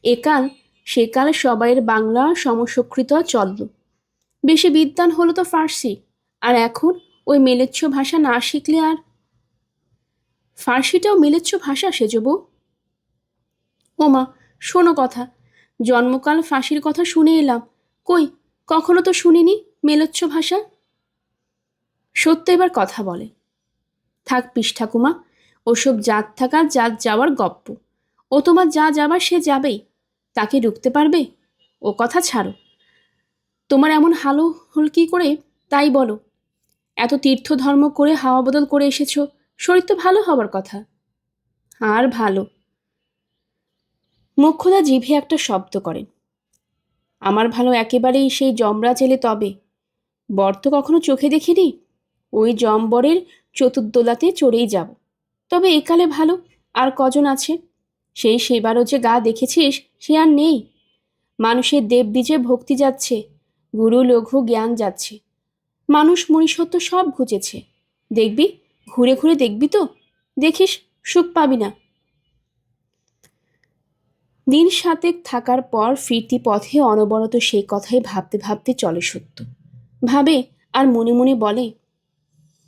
একাল সেকাল সবাইয়ের বাংলা সমস্বকৃত চলল, বেশি বিদ্বান হলো তো ফার্সি, আর এখন ওই মেলেচ্ছ ভাষা না শিখলে আর। ফার্সিটাও মেলেচ্ছ ভাষা সেজবু? ওমা, শোনো কথা, জন্মকাল ফাঁসির কথা শুনে এলাম, কই কখনো তো শুনিনি মেলোচ্ছ ভাষা। সত্য এবার কথা বলে, থাক পিস ঠাকুমা, ওসব জাত থাকা জাত যাওয়ার গপ্প, ও তোমার যা যাবার সে যাবেই, তাকে রুখতে পারবে? ও কথা ছাড়ো, তোমার এমন হালো হল কি করে তাই বলো। এত তীর্থ ধর্ম করে হাওয়া বদল করে এসেছ, শরীর তো ভালো হবার কথা। আর ভালো। মোক্ষদা জিভে একটা শব্দ করেন, আমার ভালো একেবারেই সেই যমরাজ এলে তবে, বর তো কখনো চোখে দেখিনি, ওই জমবরের চতুর্দোলাতে চড়েই যাব। তবে একালে ভালো আর কজন আছে, সেই সেবারও যে গা দেখেছিস সে আর নেই। মানুষের দেববীজে ভক্তি যাচ্ছে, গুরু লঘু জ্ঞান যাচ্ছে, মানুষ মনুষ্যত্ব সব ঘুচেছে। দেখবি, ঘুরে ঘুরে দেখবি তো, দেখিস সুখ পাবি না। দিন সাতেক থাকার পর ফিরতি পথে অনবরত সেই কথাই ভাবতে ভাবতে চলে সত্য। ভাবে আর মনে মনে বলে,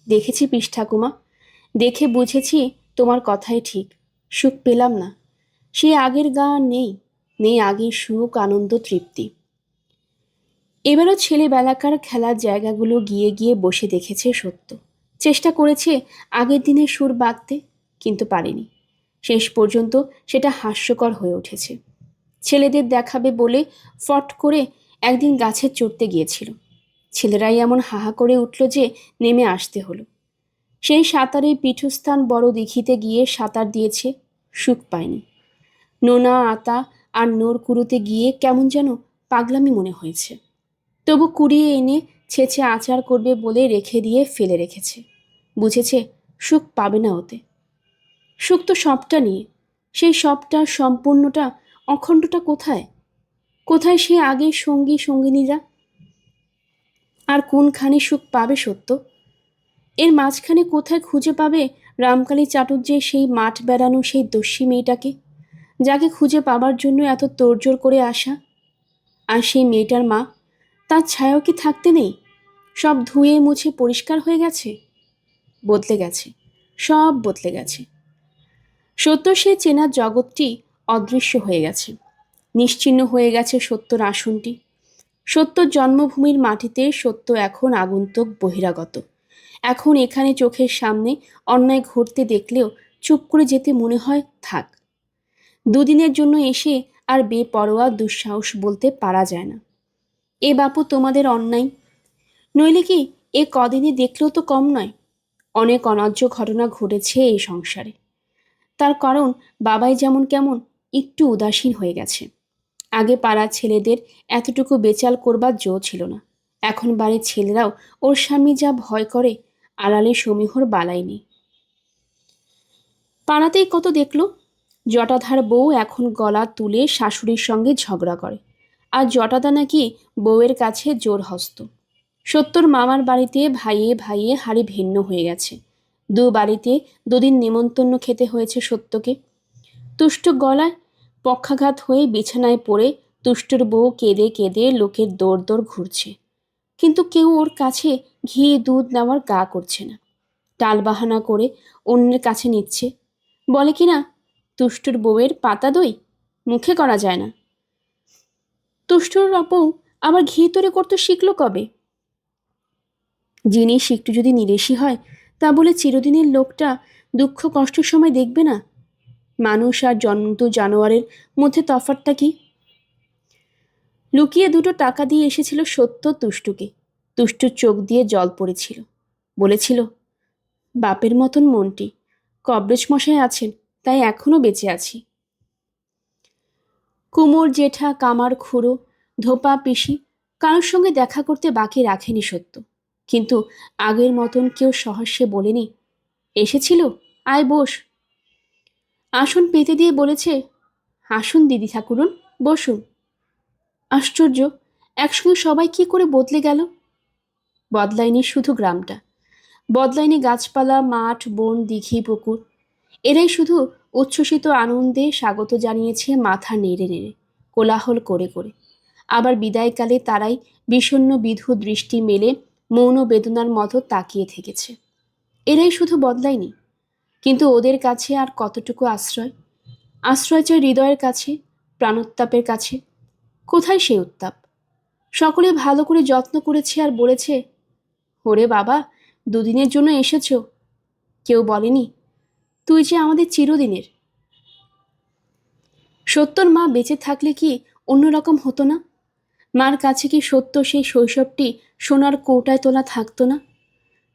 দেখেছি পিস ঠাকুমা, দেখে বুঝেছি তোমার কথাই ঠিক, সুখ পেলাম না, সে আগের গা নেই, নেই আগের সুখ আনন্দ তৃপ্তি। এবারও ছেলেবেলাকার খেলার জায়গাগুলো গিয়ে গিয়ে বসে দেখেছে সত্য, চেষ্টা করেছে আগের দিনের সুর বাঁধতে, কিন্তু পারেনি। শেষ পর্যন্ত সেটা হাস্যকর হয়ে উঠেছে। ছেলেদের দেখাবে বলে ফট করে একদিন গাছে চড়তে গিয়েছিল, ছেলেরাই এমন হাহা করে উঠল যে নেমে আসতে হলো। সেই সাঁতারের পীঠস্থান বড় দিঘিতে গিয়ে সাঁতার দিয়েছে, সুখ পায়নি। নোনা আতা আর নোর কুড়োতে গিয়ে কেমন যেন পাগলামি মনে হয়েছে, তবু কুড়িয়ে এনে ছেঁচে আচার করবে বলে রেখে দিয়ে ফেলে রেখেছে। বুঝেছে সুখ পাবে না ওতে। সুখ তো সবটা নিয়ে, সেই সবটা সম্পূর্ণটা অখণ্ডটা কোথায়? কোথায় সে আগের সঙ্গী সঙ্গিনীরা? আর কোনখানে সুখ পাবে সত্য? এর মাঝখানে কোথায় খুঁজে পাবে রামকালী চাটুর্যের সেই মাঠ বেড়ানো সেই দস্যি মেয়েটাকে, যাকে খুঁজে পাবার জন্য এত তোড়জোড় করে আসা? আর সেই মেয়েটার মা, তার ছায়াও কি থাকতে নেই? সব ধুয়ে মুছে পরিষ্কার হয়ে গেছে, বদলে গেছে, সব বদলে গেছে। সত্য সে চেনার জগৎটি অদৃশ্য হয়ে গেছে, নিশ্চিহ্ন হয়ে গেছে সত্যর আসনটি। সত্যর জন্মভূমির মাটিতে সত্য এখন আগন্তুক বহিরাগত। এখন এখানে চোখের সামনে অন্যায় ঘটতে দেখলেও চুপ করে যেতে মনে হয় থাক। দুদিনের জন্য এসে আর বেপরোয়া দুঃসাহস বলতে পারা যায় না, এ বাপু তোমাদের অন্যায়, নইলে কি এ কদিনে দেখলেও তো কম নয়। অনেক অন্যায্য ঘটনা ঘটেছে এই সংসারে, তার কারণ বাবাই যেমন কেমন একটু উদাসীন হয়ে গেছে। আগে পাড়ার ছেলেদের এতটুকু বেচাল করবার জো ছিল না, এখন বাড়ির ছেলেরাও ওর স্বামী যা ভয় করে, আড়ালে সমীহর বালাই নেই। পাড়াতেই কত দেখলো, জটাধার বউ এখন গলা তুলে শাশুড়ির সঙ্গে ঝগড়া করে, আর জটাদা নাকি বউয়ের কাছে জোর হস্ত। সত্যর মামার বাড়িতে ভাইয়ে ভাইয়ে হাড়ি ভিন্ন হয়ে গেছে, দু বাড়িতে দুদিন নেমন্তন্ন খেতে হয়েছে সত্যকে। তুষ্ট গলায় পক্ষাঘাত হয়ে বিছানায় পড়ে তুষ্টর বউ কেঁদে কেঁদে লোকের দৌড় দৌড় ঘুরছে, কিন্তু কেউ ওর কাছে ঘি দুধ নেওয়ার গা করছে না। টালবাহানা করে অন্যের কাছে নিচ্ছে, বলে কিনা তুষ্টর বউয়ের পাতা দই মুখে করা যায় না। তুষ্টর আপু আবার ঘি তরে করতে শিখলো কবে? জিনিস একটু যদি নিরেশি হয় তা বলে চিরদিনের লোকটা দুঃখ কষ্টের সময় দেখবে না? মানুষ আর জন্তু জানোয়ারের মধ্যে তফাৎটা কি? লুকিয়ে দুটো টাকা দিয়ে এসেছিল সত্য তুষ্টুকে। তুষ্টুর চোখ দিয়ে জল পড়েছিল। বলেছিল, বাপের মতন মনটি, কবরেজ মশাই আছেন, তাই এখনো বেঁচে আছি। কুমোর জেঠা, কামার খুড়ো, ধোপা পিসি কারোর সঙ্গে দেখা করতে বাকি রাখেনি সত্য। কিন্তু আগের মতন কেউ সহস্যে বলেনি, এসেছিল, আয় বস। আসন পেতে দিয়ে বলেছে, আসুন দিদি ঠাকুরুন, বসুন। আশ্চর্য, একসঙ্গে সবাই কি করে বদলে গেল! বদলায়নি শুধু গ্রামটা, বদলায়নি গাছপালা, মাঠ, বন, দিঘি, পুকুর। এরাই শুধু উচ্ছ্বসিত আনন্দে স্বাগত জানিয়েছে মাথা নেড়ে নেড়ে, কোলাহল করে করে। আবার বিদায়কালে তারাই বিষণ্ণ বিধু দৃষ্টি মেলে মৌন বেদনার মতো তাকিয়ে থেকেছে। এরাই শুধু বদলায়নি, কিন্তু ওদের কাছে আর কতটুকু আশ্রয়? আশ্রয় চাই হৃদয়ের কাছে, প্রাণোত্তাপের কাছে। কোথায় সেই উত্তাপ? সকলে ভালো করে যত্ন করেছে আর বলেছে, ওরে বাবা, দুদিনের জন্য এসেছ। কেউ বলেনি, তুই যে আমাদের চিরদিনের। সত্যর মা বেঁচে থাকলে কি অন্যরকম হতো না? মার কাছে কি সত্য সেই শৈশবটি সোনার কৌটায় তোলা থাকতো না?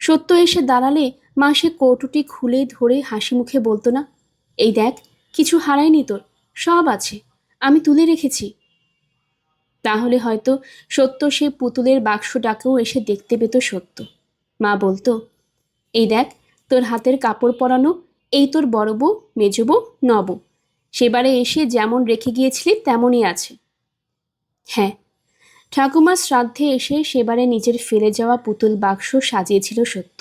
সত্য এসে দাঁড়ালে মা সে কৌটোটি খুলে ধরে হাসি মুখে বলতো না, এই দেখ, কিছু হারায়নি তোর, সব আছে, আমি তুলে রেখেছি। তাহলে হয়তো সত্য সে পুতুলের বাক্সটাকেও এসে দেখতে পেত সত্য। মা বলতো, এই দেখ, তোর হাতের কাপড় পরানো, এই তোর বড় বউ, মেজ বউ, নব, সেবারে এসে যেমন রেখে গিয়েছিলি তেমনই আছে। হ্যাঁ, ঠাকুমার শ্রাদ্ধে এসে সেবারে নিজের ফেলে যাওয়া পুতুল বাক্স সাজিয়েছিল সত্য।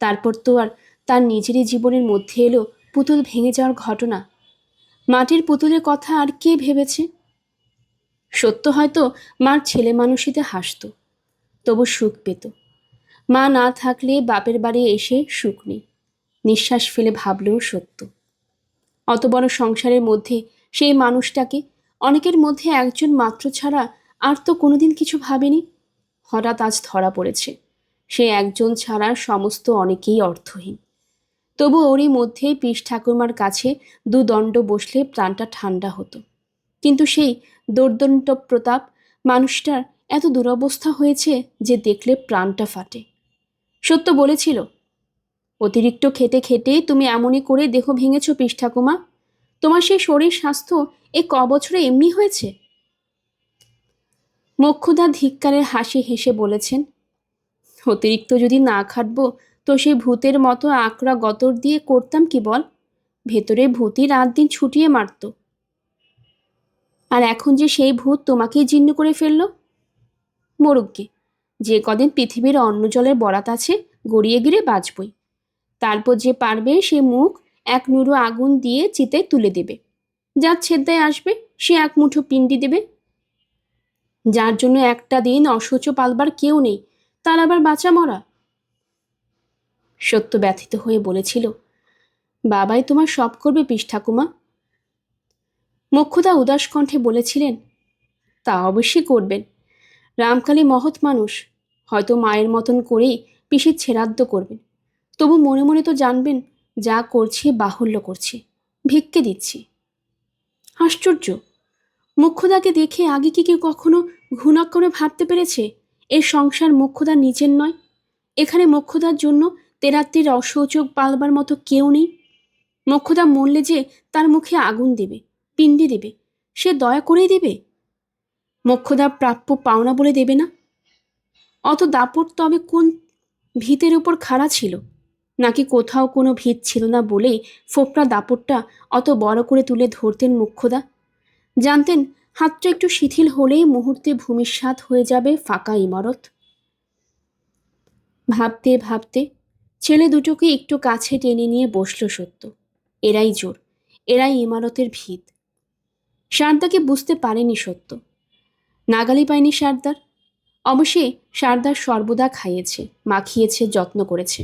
তারপর তো আর তার নিজেরই জীবনের মধ্যে এলো পুতুল ভেঙে যাওয়ার ঘটনা। মাটির পুতুলের কথা আর কে ভেবেছে? সত্য হয়তো মার ছেলে মানুষিতে হাসত, তবু সুখ পেত। মা না থাকলে বাপের বাড়ি এসে সুখ নেই, নিঃশ্বাস ফেলে ভাবলেও সত্য। অত বড় সংসারের মধ্যে সেই মানুষটাকে অনেকের মধ্যে একজন মাত্র ছাড়া আর তো কোনোদিন কিছু ভাবেনি। হঠাৎ আজ ধরা পড়েছে, সে একজন ছাড়া সমস্ত অনেকেই অর্থহীন। তবু ওরই মধ্যেই পিস ঠাকুরমার কাছে দুদণ্ড বসলে প্রাণটা ঠান্ডা হতো। কিন্তু সেই দোর্দণ্ড প্রতাপ মানুষটার এত দুরবস্থা হয়েছে যে দেখলে প্রাণটা ফাটে। সত্য বলেছিল, অতিরিক্ত খেটে খেটে তুমি এমনই করে দেহ ভেঙেছ পিস ঠাকুমা, তোমার সেই শরীর স্বাস্থ্য এ বছরে এমনি হয়েছে। মোক্ষদা ধিক্কারের হাসি হেসে বলেছেন, অতিরিক্ত যদি না খাটবো তো সেই ভূতের মতো আকড়া গতর দিয়ে করতাম কি বল? ভেতরে ভূতই রাত দিন ছুটিয়ে মারত। আর এখন যে সেই ভূত তোমাকেই জীর্ণ করে ফেলল। মরুগ্গে, যে কদিন পৃথিবীর অন্ন জলের বরাত আছে গড়িয়ে গিরে বাঁচবই। তারপর যে পারবে সে মুখ এক নুরো আগুন দিয়ে চিতায় তুলে দেবে। যার ছেদ্দায় আসবে সে এক মুঠো পিণ্ডি দেবে। যার জন্য একটা দিন অসহ্য পালবার কেউ নেই, তার আবার বাঁচা মরা। সত্য ব্যথিত হয়ে বলেছিল, বাবাই তোমার সব করবে পিস ঠাকুমা। মোক্ষদা উদাস কণ্ঠে বলেছিলেন, তা অবশ্যই করবেন। রামকালী মহৎ মানুষ, হয়তো মায়ের মতন করেই পিসির ছেড়াদ্দ করবেন। তবু মনে মনে তো জানবেন, যা করছি বাহুল্য করছি, ভিক্ষে দিচ্ছি। আশ্চর্য, মোক্ষদাকে দেখে আগে কি কেউ কখনো ঘৃণা করে ভাবতে পেরেছে এই সংসার মোক্ষদার নিজের নয়? এখানে মোক্ষদার জন্য তেরাত্রির অসহযোগ পালবার মতো কেউ নেই। মোক্ষদা মরলে যে তার মুখে আগুন দেবে, পিণ্ডি দেবে, সে দয়া করেই দেবে? মোক্ষদা প্রাপ্য পাওনা বলে দেবে না? অত দাপট তবে কোন ভিতের উপর খাড়া ছিল? নাকি কোথাও কোনো ভিত ছিল না বলেই ফোপড়া দাপটটা অত বড় করে তুলে ধরতেন মোক্ষদা? জানতেন হাতটা একটু শিথিল হলেই মুহূর্তে ভূমিসাৎ হয়ে যাবে ফাঁকা ইমারত। ভাবতে ভাবতে ছেলে দুটোকে একটু কাছে টেনে নিয়ে বসল সত্য। এরাই জোর, এরাই ইমারতের ভিত। সারদাকে বুঝতে পারেনি সত্য, নাগালি পায়নি সারদার। অবশ্যই সারদার সর্বদা খাইয়েছে, মাখিয়েছে, যত্ন করেছে।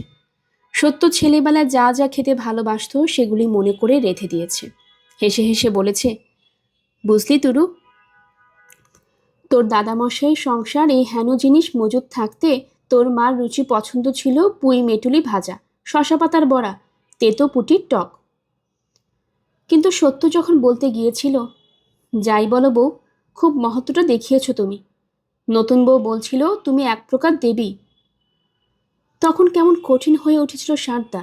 সত্য ছেলেবেলায় যা যা খেতে ভালোবাসত সেগুলি মনে করে রেঁধে দিয়েছে। হেসে হেসে বলেছে, বুঝলি তুরু, তোর দাদামশাই সংসার এই হেন জিনিস মজুদ থাকতে তোর মার রুচি পছন্দ ছিল পুঁই মেটুলি ভাজা, শশা পাতার বড়া, তেতো পুটির টক। কিন্তু সত্য যখন বলতে গিয়েছিল, যাই বলো বউ, খুব মহত্বটা দেখিয়েছ তুমি। নতুন বউ বলছিল তুমি এক প্রকার দেবী। তখন কেমন কঠিন হয়ে উঠেছিল সারদা।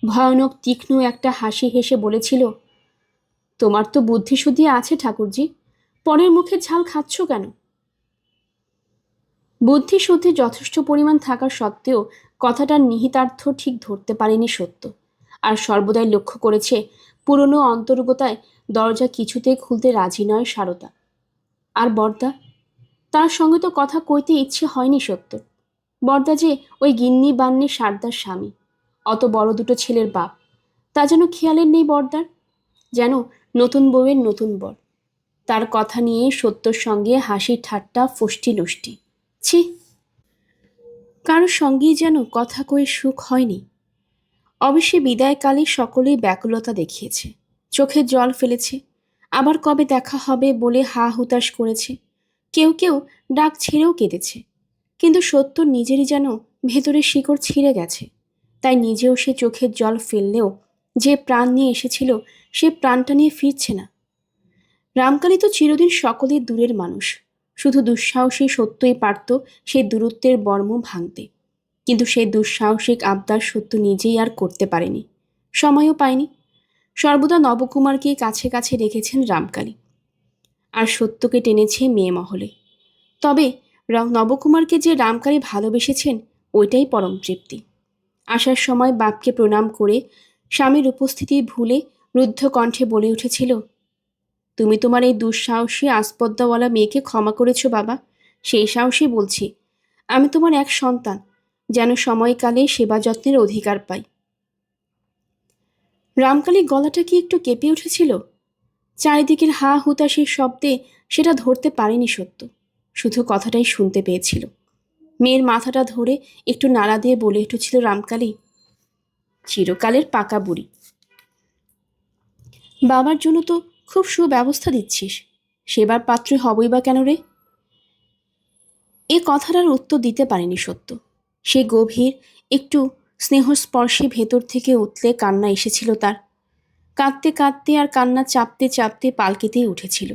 ভয়ানক তীক্ষ্ণ একটা হাসি হেসে বলেছিল, তোমার তো বুদ্ধি শুদ্ধি আছে ঠাকুরজি, পরের মুখে ঝাল খাচ্ছ কেন? বুদ্ধি শুদ্ধি যথেষ্ট পরিমাণ থাকা সত্ত্বেও কথাটার নিহিতার্থ ঠিক ধরতে পারেনি সত্য। আর সর্বদাই লক্ষ্য করেছে পুরনো অন্তর্গতায় দরজা কিছুতেই খুলতে রাজি নয় সারদা। আর বরদা, তার সঙ্গে তো কথা কইতে ইচ্ছে হয়নি সত্য। বরদা যে ওই গিন্নি বান্নি সারদার স্বামী, অত বড় দুটো ছেলের বাপ, তা যেন খেয়ালের নেই বরদার। যেন নতুন বউয়ের নতুন বর। তার কথা নিয়ে সত্যর সঙ্গে হাসি ঠাট্টা ফষ্টি নষ্টি। ছি, কারোর সঙ্গেই যেন কথা কয়ে সুখ হয়নি। অবশ্যই বিদায়কালে সকলেই ব্যাকুলতা দেখিয়েছে, চোখে জল ফেলেছে, আবার কবে দেখা হবে বলে হা হুতাশ করেছে। কেউ কেউ ডাক ছেড়েও কেঁদেছে। কিন্তু সত্য নিজেরই যেন ভেতরে শিকড় ছিঁড়ে গেছে। তাই নিজেও সে চোখের জল ফেললেও যে প্রাণ নিয়ে এসেছিল সে প্রাণটা নিয়ে ফিরছে না। রামকালী তো চিরদিন সকলের দূরের মানুষ। শুধু দুঃসাহসী সত্যই পারত সেই দূরত্বের বর্ম ভাঙতে। কিন্তু সেই দুঃসাহসিক আবদার সত্য নিজেই আর করতে পারেনি, সময়ও পায়নি। সর্বদা নবকুমারকে কাছে কাছে রেখেছেন রামকালী, আর সত্যকে টেনেছে মেয়ে মহলে। তবে নবকুমারকে যে রামকালী ভালোবেসেছেন ওইটাই পরম তৃপ্তি। আসার সময় বাপকে প্রণাম করে স্বামীর উপস্থিতি ভুলে রুদ্ধ কণ্ঠে বলে উঠেছিল, তুমি তোমার এই দুঃসাহসী আসপদ্দাওয়ালা মেয়েকে ক্ষমা করেছ বাবা। সেই সাহসী বলছি, আমি তোমার এক সন্তান, যেন সময়কালে সেবা যত্নের অধিকার পাই। রামকালীর গলাটা কি একটু কেঁপে উঠেছিল? চারিদিকের হা হুতাশির শব্দে সেটা ধরতে পারেনি সত্য, শুধু কথাটাই শুনতে পেয়েছিল। মেয়ের মাথাটা ধরে একটু নাড়া দিয়ে বলে উঠেছিল রামকালী, চিরকালের পাকা বুড়ি, বাবার জন্য তো খুব সুব্যবস্থা দিচ্ছিস, সেবার পাত্রী হবই বা কেন রে? এ কথাটার উত্তর দিতে পারেনি সত্য। সে গভীর একটু স্নেহস্পর্শে ভেতর থেকে উতলে কান্না এসেছিল তার। কাঁদতে কাঁদতে আর কান্না চাপতে চাপতে পালকিতেই উঠেছিল।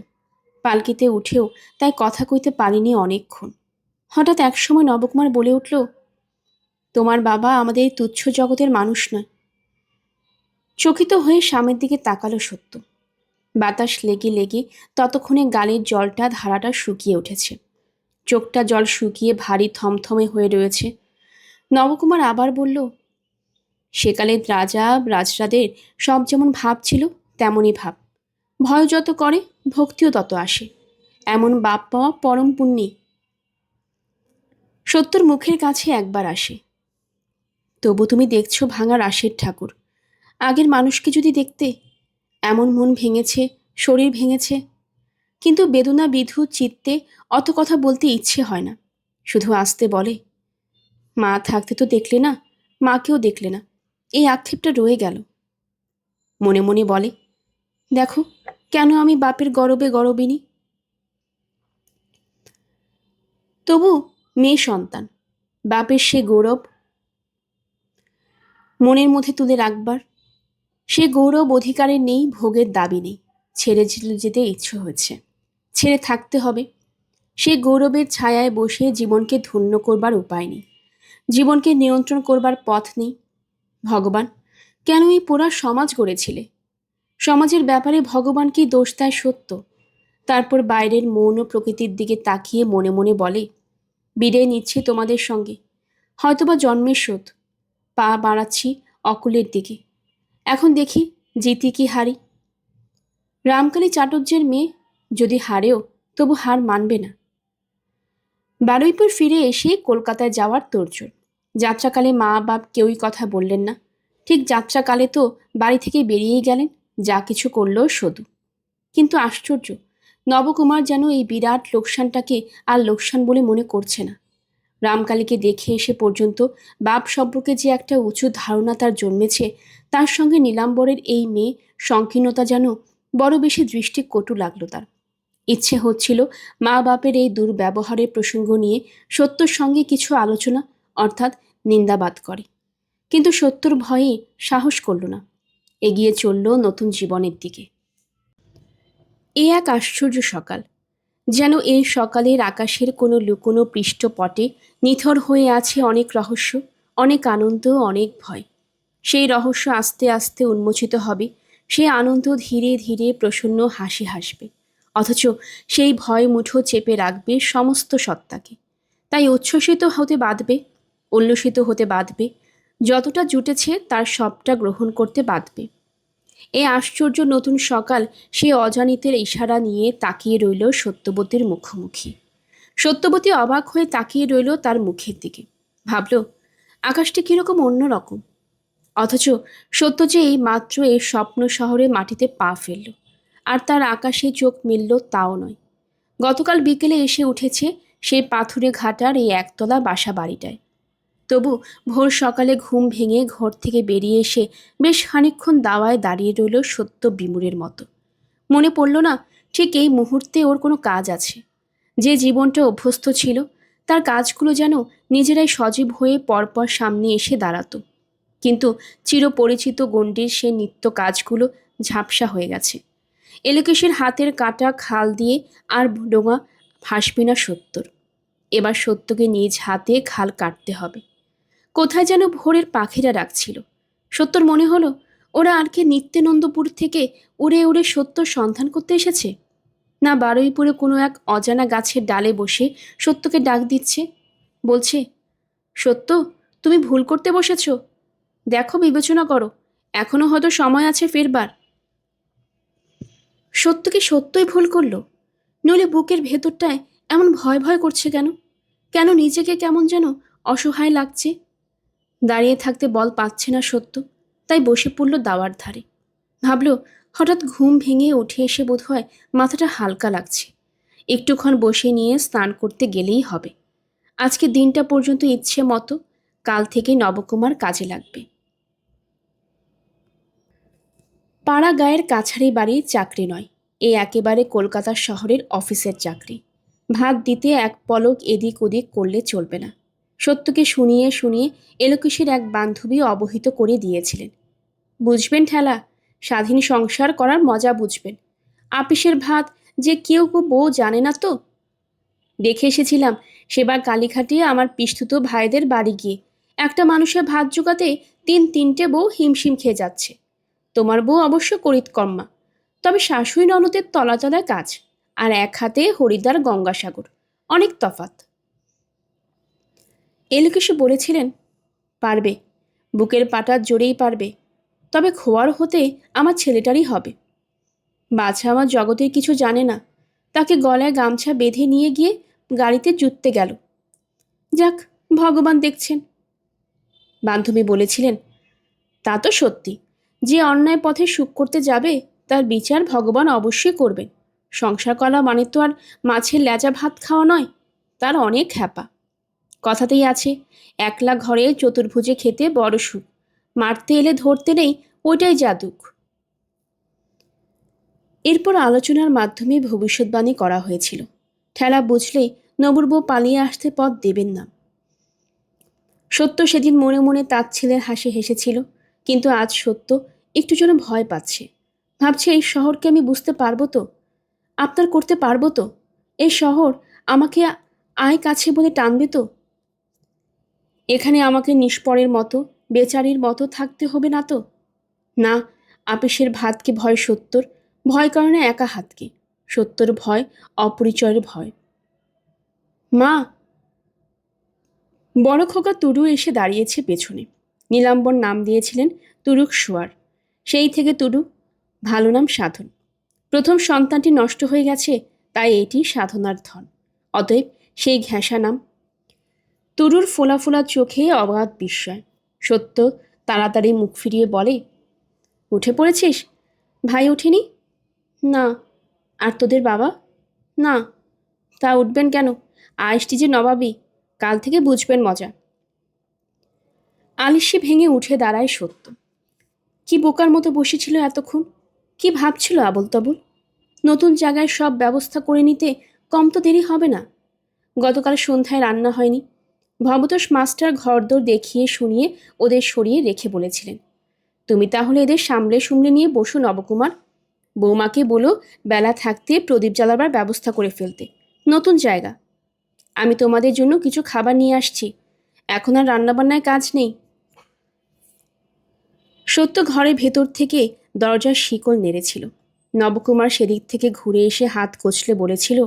পালকিতে উঠেও তাই কথা কইতে পারিনি অনেকক্ষণ। হঠাৎ একসময় নবকুমার বলে উঠল, তোমার বাবা আমাদের এই তুচ্ছ জগতের মানুষ নয়। চকিত হয়ে স্বামীর দিকে তাকালো সত্য। বাতাস লেগে লেগে ততক্ষণে গালের জলটা ধারাটা শুকিয়ে উঠেছে। চোখটা জল শুকিয়ে ভারী থমথমে হয়ে রয়েছে। নবকুমার আবার বলল, সেকালের রাজা রাজরাদের সব যেমন ভাব ছিল তেমনই ভাব। ভয় যত করে ভক্তিও তত আসে। এমন বাপ পাওয়া পরম পুণ্যি। সত্যর মুখের কাছে একবার আসে, তবু তুমি দেখছো ভাঙা রাশের ঠাকুর। আগের মানুষকে যদি দেখতে, এমন মন ভেঙেছে, শরীর ভেঙেছে। কিন্তু বেদনা বিধু চিত্তে অত কথা বলতে ইচ্ছে হয় না। শুধু আসতে বলে, মা থাকতে তো দেখলে না, মাকেও দেখলে না, এই আক্ষেপটা রয়ে গেল। মনে মনে বলে, দেখো কেন আমি বাপের গরবে গরবিনী। তবু মেয়ে সন্তান, বাপের সে গৌরব মনের মধ্যে তুলে রাখবার, সে গৌরব অধিকারের নেই, ভোগের দাবি নেই। ছেড়ে যেতে ইচ্ছে হয়েছে, ছেড়ে থাকতে হবে। সে গৌরবের ছায়ায় বসে জীবনকে ধন্য করবার উপায় নেই, জীবনকে নিয়ন্ত্রণ করবার পথ নেই। ভগবান, কেন এই পোড়া সমাজ গড়েছিলে? সমাজের ব্যাপারে ভগবানকেই দোষ দেয় সত্য। তারপর বাইরের মৌন প্রকৃতির দিকে তাকিয়ে মনে মনে বলে, বিদায় নিচ্ছি তোমাদের সঙ্গে, হয়তোবা জন্মের শোধ। পা বাড়াচ্ছি অকুলের দিকে। এখন দেখি জিতি কি হারি। রামকালী চাটুর্যের মেয়ে, যদি হারেও তবু হার মানবে না। বারুইপুর ফিরে এসে কলকাতায় যাওয়ার তোড়জোড়। যাত্রাকালে মা বাপ কেউই কথা বললেন না। ঠিক যাত্রাকালে তো বাড়ি থেকে বেরিয়েই গেলেন, যা কিছু করলো শুধু। কিন্তু আশ্চর্য, নবকুমার যেন এই বিরাট লোকসানটাকে আর লোকসান বলে মনে করছে না। রামকালীকে দেখে এসে পর্যন্ত বাপ সম্পর্কে যে একটা উঁচু ধারণা তার জন্মেছে, তার সঙ্গে নীলাম্বরের এই মেয়ে সংকীর্ণতা যেন বড় বেশি দৃষ্টিকটু লাগলো তার। ইচ্ছে হচ্ছিল মা বাপের এই দুর্ব্যবহারের প্রসঙ্গ নিয়ে সত্যর সঙ্গে কিছু আলোচনা, অর্থাৎ নিন্দাবাদ করে। কিন্তু সত্যর ভয়ে সাহস করল না। এগিয়ে চলল নতুন জীবনের দিকে। এ এক আশ্চর্য সকাল। যেন এই সকালের আকাশের কোনো লুকোনো পৃষ্ঠপটে নিথর হয়ে আছে অনেক রহস্য, অনেক আনন্দ, অনেক ভয়। সেই রহস্য আস্তে আস্তে উন্মোচিত হবে, সেই আনন্দ ধীরে ধীরে প্রসন্ন হাসি হাসবে, অথচ সেই ভয় মুঠো চেপে রাখবে সমস্ত সত্তাকে। তাই উচ্ছ্বসিত হতে বাঁধবে, উল্লসিত হতে বাঁধবে, যতটা জুটেছে তার সবটা গ্রহণ করতে বাঁধবে। এই আশ্চর্য নতুন সকাল সে অজানিতের ইশারা নিয়ে তাকিয়ে রইল সত্যবতীর মুখোমুখি। সত্যবতী অবাক হয়ে তাকিয়ে রইল তার মুখের দিকে। ভাবল, আকাশটা কিরকম অন্যরকম। অথচ সত্য যে এই মাত্র এই স্বপ্ন শহরে মাটিতে পা ফেলল, আর তার আকাশে চোখ মিলল তাও নয়। গতকাল বিকেলে এসে উঠেছে সেই পাথুরে ঘাটার এই একতলা বাসা বাড়িটায়। তবু ভোর সকালে ঘুম ভেঙে ঘর থেকে বেরিয়ে এসে বেশ খানিকক্ষণ দাওয়ায় দাঁড়িয়ে রইল সত্য বিমূঢ়ের মতো। মনে পড়ল না ঠিক এই মুহূর্তে ওর কোনো কাজ আছে। যে জীবনটা অভ্যস্ত ছিল, তার কাজগুলো যেন নিজেরাই সজীব হয়ে পরপর সামনে এসে দাঁড়াতো। কিন্তু চিরপরিচিত গণ্ডির সে নিত্য কাজগুলো ঝাপসা হয়ে গেছে। এলোকেশের হাতের কাটা খাল দিয়ে আর ডোঙা ভাসবে না সত্যর। এবার সত্যকে নিজ হাতে খাল কাটতে হবে। কোথায় যেন ভোরের পাখিরা ডাকছিল। সত্যর মনে হলো ওরা আর কি নিত্যানন্দপুর থেকে উড়ে উড়ে সত্যর সন্ধান করতে এসেছে, না বারুইপুরে কোনো এক অজানা গাছের ডালে বসে সত্যকে ডাক দিচ্ছে, বলছে, সত্য, তুমি ভুল করতে বসেছ, দেখো, বিবেচনা করো, এখনো হয়তো সময় আছে ফেরবার। সত্য কি সত্যই ভুল করলো? নইলে বুকের ভেতরটায় এমন ভয় ভয় করছে কেন? কেন নিজেকে কেমন যেন অসহায় লাগছে? দাঁড়িয়ে থাকতে বল পাচ্ছে না সত্য, তাই বসে পড়ল দাওয়ার ধারে। ভাবল, হঠাৎ ঘুম ভেঙে উঠে এসে বোধহয় মাথাটা হালকা লাগছে। একটুক্ষণ বসে নিয়ে স্নান করতে গেলেই হবে। আজকে দিনটা পর্যন্ত ইচ্ছে মতো, কাল থেকে নবকুমার কাজে লাগবে। পাড়া গায়ের কাছারি বাড়ির চাকরি নয়, এ একেবারে কলকাতা শহরের অফিসের চাকরি। ভাত দিতে এক পলক এদিক ওদিক করলে চলবে না। সত্যকে শুনিয়ে শুনিয়ে এলোকেশের এক বান্ধবী অবহিত করে দিয়েছিলেন, বুঝবেন ঠেলা, স্বাধীন সংসার করার মজা বুঝবেন। আপিসের ভাত যে কেউ বউ জানে না তো। দেখে এসেছিলাম সেবার কালীঘাটে আমার পিস্তুত ভাইদের বাড়ি গিয়ে একটা মানুষের ভাত জোগাতে তিনটে বউ হিমশিম খেয়ে যাচ্ছে। তোমার বউ অবশ্য করিতকর্মা, তবে শাশুড়ি ননদের তলাতলায় কাজ, আর এক হাতে হরিদ্বার গঙ্গাসাগর, অনেক তফাত। এলোকেশে বলেছিলেন, পারবে, বুকের পাটার জোরেই পারবে, তবে খোয়ার হতে আমার ছেলেটারই হবে। বাছা আমার জগতের কিছু জানে না, তাকে গলায় গামছা বেঁধে নিয়ে গিয়ে গাড়িতে জুততে গেল। যাক, ভগবান দেখছেন। বান্ধবী বলেছিলেন, তা তো সত্যি, যে অন্যায় পথে সুখ করতে যাবে তার বিচার ভগবান অবশ্যই করবেন। সংসার করা মানে তো আর মাছের লেজা ভাত খাওয়া নয়, তার অনেক হ্যাপা। কথাতেই আছে, একলা ঘরে চতুর্ভুজে খেতে বড় সুখ, মারতে এলে ধরতে নেই, ওইটাই জাদুক। এরপর আলোচনার মাধ্যমে ভবিষ্যৎবাণী করা হয়েছিল। ঠেলা বুঝলেই নবুর বউ পালিয়ে আসতে পথ দেবেন না। সত্য সেদিন মনে মনে তার ছেলের হাসি হেসেছিল, কিন্তু আজ সত্য একটু যেন ভয় পাচ্ছে। ভাবছে, এই শহরকে আমি বুঝতে পারবো তো, আপনার করতে পারবো তো? এই শহর আমাকে আয় কাছে বলে টানবে তো? এখানে আমাকে নিষ্পরের মতো, বেচারির মতো থাকতে হবে না তো? না, আপিসের ভাতকে ভয় সত্যর, ভয় করে না একা হাতকে, সত্যর ভয় অপরিচয়ের ভয়। মা! বড় খোকা তুরু এসে দাঁড়িয়েছে পেছনে। নীলাম্বর নাম দিয়েছিলেন তুরুক সোয়ার। সেই থেকে তুরু, ভালো নাম সাধন। প্রথম সন্তানটি নষ্ট হয়ে গেছে, তাই এটি সাধনার ধন, অতএব সেই ঘেঁষা নাম। তুরুর ফোলা ফোলা চোখে অবাধ বিস্ময়। সত্য তাড়াতাড়ি মুখ ফিরিয়ে বলে, উঠে পড়েছিস? ভাই ওঠেনি? না। আর তোদের বাবা? না। তা উঠবেন কেন? আইসটি যে নবাবী, কাল থেকে বুঝবেন মজা। আলিস্যি ভেঙে উঠে দাঁড়ায় সত্য। কি বোকার মতো বসেছিল এতক্ষণ, কি ভাবছিল আবল তাবল। নতুন জায়গায় সব ব্যবস্থা করে নিতে কম তো দেরি হবে না। গতকাল সন্ধ্যায় রান্না হয়নি, ভবতোষ মাস্টার ঘরদোর দেখিয়ে শুনিয়ে ওদের সরিয়ে রেখে বলেছিলেন, তুমি তাহলে এদের সামলে সুমলে নিয়ে বসো নবকুমার। বৌমাকে বলো বেলা থাকতে প্রদীপ জ্বালাবার ব্যবস্থা করে ফেলতে। নতুন জায়গা। আমি তোমাদের জন্য কিছু খাবার নিয়ে আসছি। এখন আর রান্নাবান্নায় কাজ নেই। সত্য ঘরের ভেতর থেকে দরজার শিকল নেড়েছিল। নবকুমার সেদিক থেকে ঘুরে এসে হাত কচলে বলেছিল,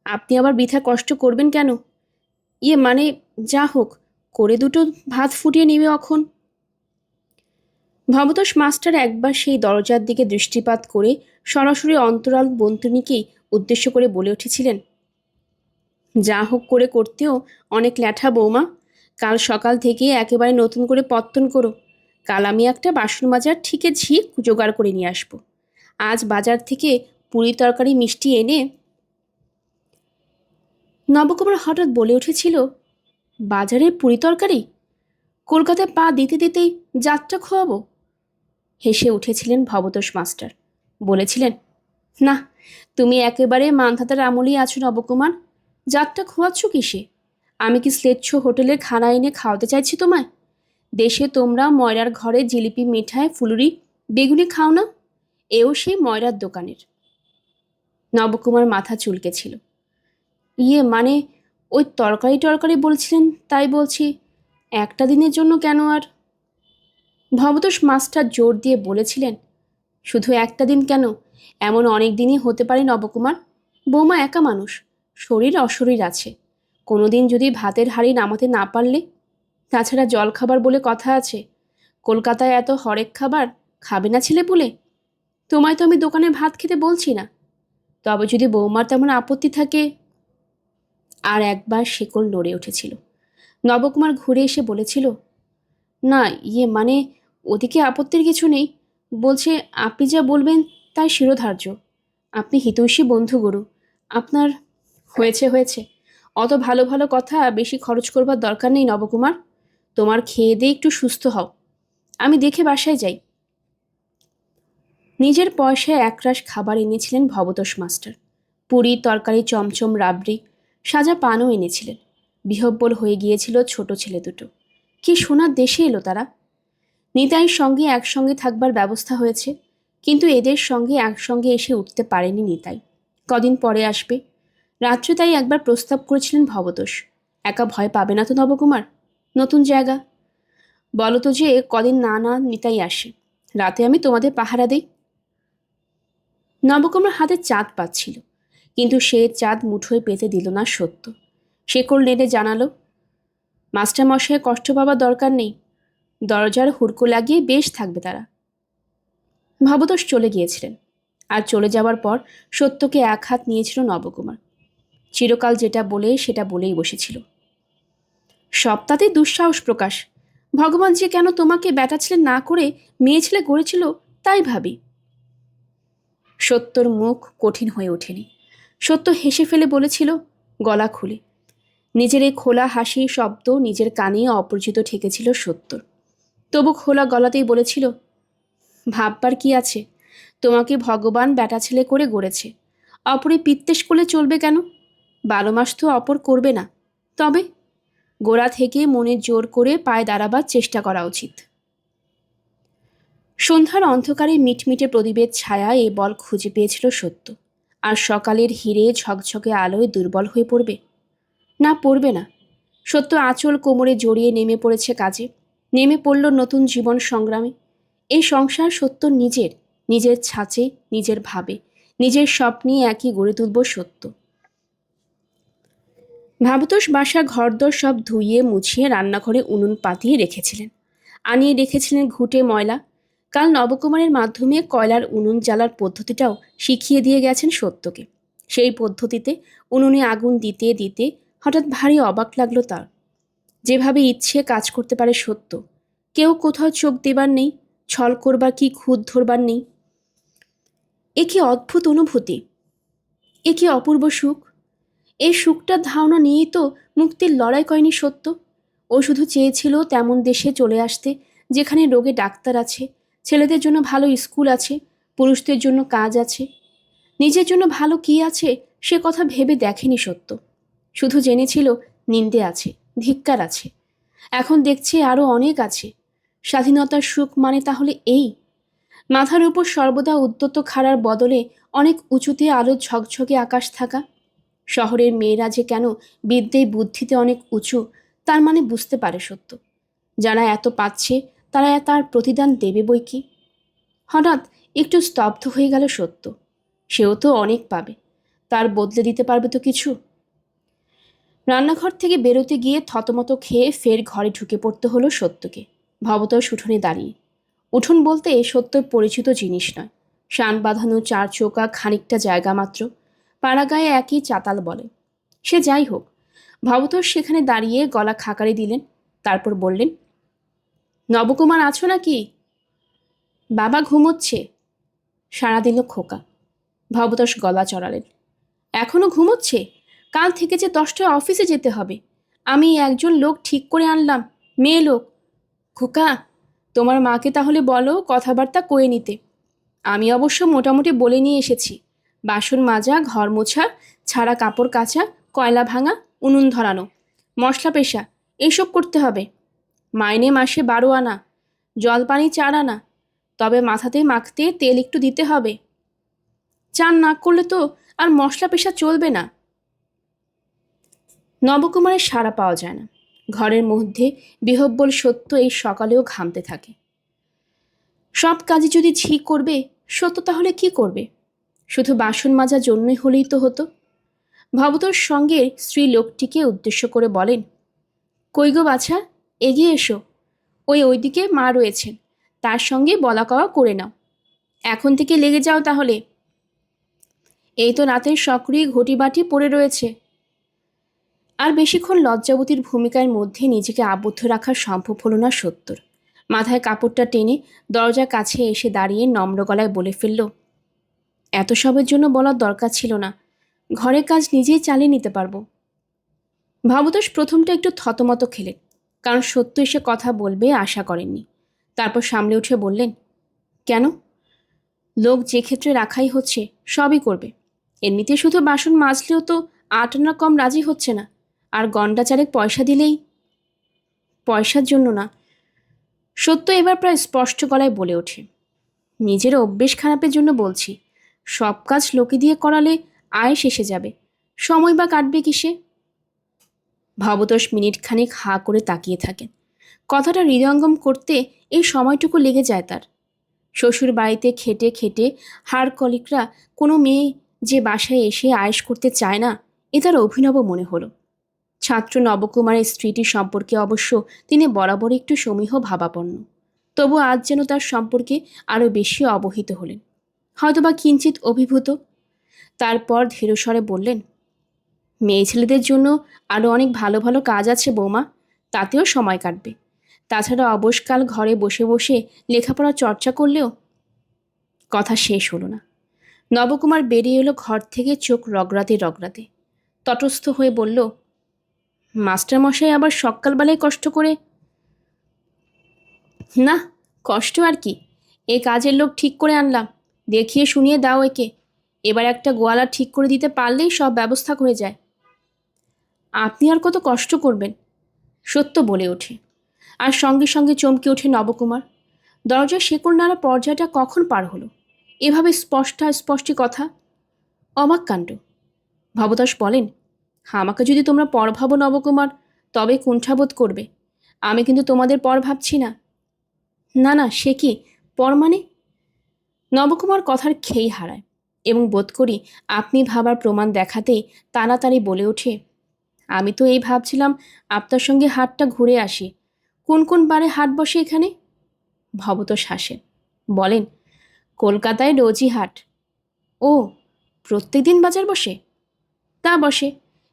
আপনি আবার বৃথা কষ্ট করবেন কেন? মানে যা হোক করে দুটো ভাত ফুটিয়ে নেবে অখন। ভবতোষ মাস্টার একবার সেই দরজার দিকে দৃষ্টিপাত করে সরাসরি অন্তরাল বন্তুনিকেই উদ্দেশ্য করে বলে উঠেছিলেন, যা হোক করে করতেও অনেক ল্যাঠা বৌমা। কাল সকাল থেকে একেবারে নতুন করে পত্তন করো। কাল আমি একটা বাসন মাজার ঠিকে ঝিক জোগাড় করে নিয়ে আসবো। আজ বাজার থেকে পুরি তরকারি মিষ্টি এনে। নবকুমার হঠাৎ বলে উঠেছিল, বাজারে পুরি তরকারি? কলকাতায় পা দিতে দিতেই যাত্রা খোয়াবো? হেসে উঠেছিলেন ভবতোষ মাস্টার। বলেছিলেন, না, তুমি একেবারে মানধাতার আমলেই আছো নবকুমার। যাত্রা খোয়াচ্ছ কিসে? আমি কি স্লেচ্ছ হোটেলে খানা এনে খাওয়াতে চাইছি তোমায়? দেশে তোমরা ময়রার ঘরে জিলিপি মিঠাই ফুলুরি বেগুনি খাও না? এও সেই ময়রার দোকানের। নবকুমার মাথা চুলকেছিল। মানে ওই তরকারি টরকারি বলছিলেন তাই বলছি, একটা দিনের জন্য কেন আর? ভবতোষ মাস্টার জোর দিয়ে বলেছিলেন, শুধু একটা দিন কেন, এমন অনেক দিনই হতে পারে নবকুমার। বৌমা একা মানুষ, শরীর অশরীর আছে। কোনোদিন যদি ভাতের হাঁড়ি নামাতে না পারলে? তাছাড়া জলখাবার বলে কথা আছে। কলকাতায় এত হরেক খাবার খাবে না ছেলে পুলে? তোমায় তো আমি দোকানে ভাত খেতে বলছি না, তবে যদি বৌমার তেমন আপত্তি থাকে। আর একবার শিকল নড়ে উঠেছিল। নবকুমার ঘুরে এসে বলেছিল, না মানে ওদিকে আপত্তির কিছু নেই। বলছে আপনি যা বলবেন তাই শিরোধার্য। আপনি হিতৈষী বন্ধু গুরু। আপনার হয়েছে হয়েছে, অত ভালো ভালো কথা বেশি খরচ করবার দরকার নেই নবকুমার। তোমার খেয়ে দিয়ে একটু সুস্থ হও, আমি দেখে বাসায় যাই। নিজের পয়সায় একরাশ খাবার এনেছিলেন ভবতোষ মাস্টার। পুরি তরকারি চমচম রাবড়ি সাজা পানও এনেছিলেন। বিহব্বল হয়ে গিয়েছিল ছোট ছেলে দুটো। কি সোনার দেশে এলো তারা। নিতাইয়ের সঙ্গে একসঙ্গে থাকবার ব্যবস্থা হয়েছে, কিন্তু এদের সঙ্গে একসঙ্গে এসে উঠতে পারেনি নিতাই। কদিন পরে আসবে। রাত্রে তাই একবার প্রস্তাব করেছিলেন ভবতোষ, একা ভয় পাবে না তো নবকুমার? নতুন জায়গা। বলো তো যে কদিন না না নিতাই আসে, রাতে আমি তোমাদের পাহারা দেই। নবকুমার হাতে চাঁদ পাচ্ছিল, কিন্তু সে চাঁদ মুঠোয় পেতে দিল না সত্য। শেকল নেড়ে জানালো, মাস্টারমশাইয়ের কষ্ট পাবার দরকার নেই। দরজার হুড়কো লাগিয়ে বেশ থাকবে তারা। ভবতোষ চলে গিয়েছিলেন। আর চলে যাওয়ার পর সত্যকে এক হাত নিয়েছিল নবকুমার। চিরকাল যেটা বলে সেটা বলেই বসেছিল। সবটাতেই দুঃসাহস প্রকাশ। ভগবান যে কেন তোমাকে বেটা ছেলে না করে মেয়ে ছেলে গড়েছিল তাই ভাবি। সত্যর মুখ কঠিন হয়ে ওঠেনি। সত্য হেসে ফেলে বলেছিল, গলা খুলে। নিজের এই খোলা হাসি শব্দ নিজের কানে অপরিচিত ঠেকেছিল সত্যর। তবু খোলা গলাতেই বলেছিল, ভাববার কি আছে? তোমাকে ভগবান বেটা ছেলে করে গড়েছে। অপরে পিত্তেশ করলে চলবে কেন? 12 মাস তো অপর করবে না। তবে গোড়া থেকে মনে জোর করে পায়ে দাঁড়াবার চেষ্টা করা উচিত। সন্ধ্যার অন্ধকারে মিটমিটে প্রদীপের ছায়া এ বল খুঁজে পেয়েছিল সত্য। আর সকালের হিরে ঝকঝকে আলোয় দুর্বল হয়ে পড়বে? না, পড়বে না। সত্য আঁচল কোমরে জড়িয়ে নেমে পড়েছে কাজে, নেমে পড়ল নতুন জীবন সংগ্রামে। এই সংসার সত্য নিজের, নিজের ছাঁচে, নিজের ভাবে, নিজের স্বপ্নে একই গড়ে তুলব সত্য। ভাবতোষ বাসা ঘরদোর সব ধুইয়ে মুছিয়ে রান্নাঘরে উনুন পাতিয়ে রেখেছিলেন। আনিয়ে রেখেছিলেন ঘুঁটে ময়লা। কাল নবকুমারের মাধ্যমে কয়লার উনুন জ্বালার পদ্ধতিটাও শিখিয়ে দিয়ে গেছেন সত্যকে। সেই পদ্ধতিতে উনুনে আগুন দিতে দিতে হঠাৎ ভারী অবাক লাগলো তার। যেভাবে ইচ্ছে কাজ করতে পারে সত্য। কেউ কোথাও চোখ দেবার নেই, ছল করবার কি খুঁত ধরবার নেই। এ কি অদ্ভুত অনুভূতি, এ কি অপূর্ব সুখ। এই সুখটার ধারণা নিয়েই তো মুক্তির লড়াই করেনি সত্য। ও শুধু চেয়েছিল তেমন দেশে চলে আসতে, যেখানে রোগে ডাক্তার আছে, ছেলেদের জন্য ভালো স্কুল আছে, পুরুষদের জন্য কাজ আছে। নিজের জন্য ভালো কি আছে সে কথা ভেবে দেখেনি সত্য। শুধু জেনেছিল নিন্দে আছে, ধিক্কার আছে। এখন দেখছি আরও অনেক আছে। স্বাধীনতার সুখ মানে তাহলে এই? মাথার উপর সর্বদা উদ্যত খাড়ার বদলে অনেক উঁচুতে আলো ঝকঝকে আকাশ থাকা। শহরের মেয়েরা যে কেন বিদ্যে বুদ্ধিতে অনেক উঁচু, তার মানে বুঝতে পারে সত্য। যারা এত পাচ্ছে তারা তার প্রতিদান দেবে বই কি। হঠাৎ একটু স্তব্ধ হয়ে গেল সত্য। সেও তো অনেক পাবে, তার বদলে দিতে পারবে তো কিছু। রান্নাঘর থেকে বেরোতে গিয়ে থতমত খেয়ে ফের ঘরে ঢুকে পড়তে হলো সত্যকে। ভবতোষ উঠোনে দাঁড়িয়ে। উঠোন বলতে সত্যর পরিচিত জিনিস নয়, শান বাঁধানো চার চৌকা খানিকটা জায়গা মাত্র, পাড়াগায়ে একই চাতাল বলে। সে যাই হোক, ভবতোষ সেখানে দাঁড়িয়ে গলা খাকারি দিলেন। তারপর বললেন, নবকুমার আছো নাকি? বাবা ঘুমোচ্ছে, সাড়া দিল খোকা। ভবতোষ গলা চড়ালেন, এখনো ঘুমোচ্ছে? কাল থেকে যে 10টায় অফিসে যেতে হবে। আমি একজন লোক ঠিক করে আনলাম, মেয়ে লোক। খোকা, তোমার মাকে তাহলে বলো কথাবার্তা কয়ে নিতে। আমি অবশ্য মোটামুটি বলে নিয়ে এসেছি। বাসন মাজা, ঘর মোছা, ছাড়া কাপড় কাচা, কয়লা ভাঙা, উনুন ধরানো, মশলা পেশা, এইসব করতে হবে। মাইনে মাসে 12 আনা, জলপানি 4 আনা, তবে মাথাতে মাখতে তেল একটু দিতে হবে। চান না করলে তো আর মশলা পেশা চলবে না। নবকুমারের সাড়া পাওয়া যায় না। ঘরের মধ্যে বিহব্বল সত্য এই সকালেও ঘামতে থাকে। সব কাজে যদি ঝি করবে, সত্য তাহলে কি করবে? শুধু বাসন মাজার জন্যই হলেই তো হতো। ভবতোর সঙ্গে স্ত্রী লোকটিকে উদ্দেশ্য করে বলেন, কই গো বাছা, এগিয়ে এসো। ওইদিকে মা রয়েছেন, তার সঙ্গে বলা কওয়া করে নাও। এখন থেকে লেগে যাও তাহলে। এই তো রাতের সক্রিয় ঘটিবাটি পড়ে রয়েছে। আর বেশিক্ষণ লজ্জাবতীর ভূমিকার মধ্যে নিজেকে আবদ্ধ রাখা সম্ভব হলো না সত্যর। মাথায় কাপড়টা টেনে দরজার কাছে এসে দাঁড়িয়ে নম্র গলায় বলে ফেলল, এত সবের জন্য বলার দরকার ছিল না, ঘরের কাজ নিজেই চালিয়ে নিতে পারবো। ভবতোষ প্রথমটা একটু থতমত খেলেন, কারণ সত্য এসে কথা বলবে আশা করেননি। তারপর সামলে উঠে বললেন, কেন? লোক যে ক্ষেত্রে রাখাই হচ্ছে সবই করবে। এমনিতে শুধু বাসন মাজলেও তো 8 আনা কম রাজি হচ্ছে না, আর গন্ডা চারেক পয়সা দিলেই। পয়সার জন্য না, সত্য এবার প্রায় স্পষ্ট গলায় বলে ওঠে, নিজের অভ্যেস খারাপের জন্য বলছি। সব কাজ লোকে দিয়ে করালে আয়েস এসে যাবে, সময় বা কাটবে কিসে? ভবতোষ মিনিটখানেক হাঁ করে তাকিয়ে থাকেন। কথাটা হৃদয়ঙ্গম করতে এই সময়টুকু লেগে যায় তার। শ্বশুর বাড়িতে খেটে খেটে হাড় কলিকরা কোনো মেয়ে যে বাসায় এসে আয়েশ করতে চায় না, এ তার অভিনব মনে হলো। ছাত্র নবকুমারের স্ত্রীটি সম্পর্কে অবশ্য তিনি বরাবর একটু সমীহ ভাবাপন্ন। তবু আজ যেন তার সম্পর্কে আরও বেশি অবহিত হলেন, হয়তোবা কিঞ্চিত অভিভূত। তারপর ধীরস্বরে বললেন, মেয়ে ছেলেদের জন্য আরও অনেক ভালো ভালো কাজ আছে বৌমা, তাতেও সময় কাটবে। তাছাড়া অবসকাল ঘরে বসে বসে লেখাপড়া চর্চা করলেও। কথা শেষ হলো না। নবকুমার বেরিয়ে এলো ঘর থেকে চোখ রগড়াতে রগড়াতে। তটস্থ হয়ে বলল, মাস্টারমশাই আবার সকালবেলায় কষ্ট করে? না, কষ্ট আর কি, এ কাজের লোক ঠিক করে আনলাম, দেখিয়ে শুনিয়ে দাও একে। এবার একটা গোয়ালা ঠিক করে দিতে পারলেই সব ব্যবস্থা হয়ে যায়। আপনি আর কত কষ্ট করবেন? সত্য বলে ওঠে। আর সঙ্গে সঙ্গে চমকে ওঠে নবকুমার। দরজার শেকড় নাড়া পর্যায়টা কখন পার হলো? এভাবে স্পষ্টি কথা। অবাক কাণ্ড। ভবতোষ বলেন, আমাকে যদি তোমরা পর ভাবো নবকুমার, তবে কুণ্ঠাবোধ করবে। আমি কিন্তু তোমাদের পর ভাবছি না। না না, সে কি পর মানে? নবকুমার কথার খেই হারায় এবং বোধ করি আপনি ভাবার প্রমাণ দেখাতেই তাড়াতাড়ি বলে ওঠে, আমি তো এই ভাবছিলাম আপনার সঙ্গে হাটটা ঘুরে আসি। কোন কোন বারে হাট বসে এখানে? ভবতোষ হাসেন, বলেন, কলকাতায় রোজই হাট। ও, প্রত্যেক দিন বাজার বসে? তা বসে,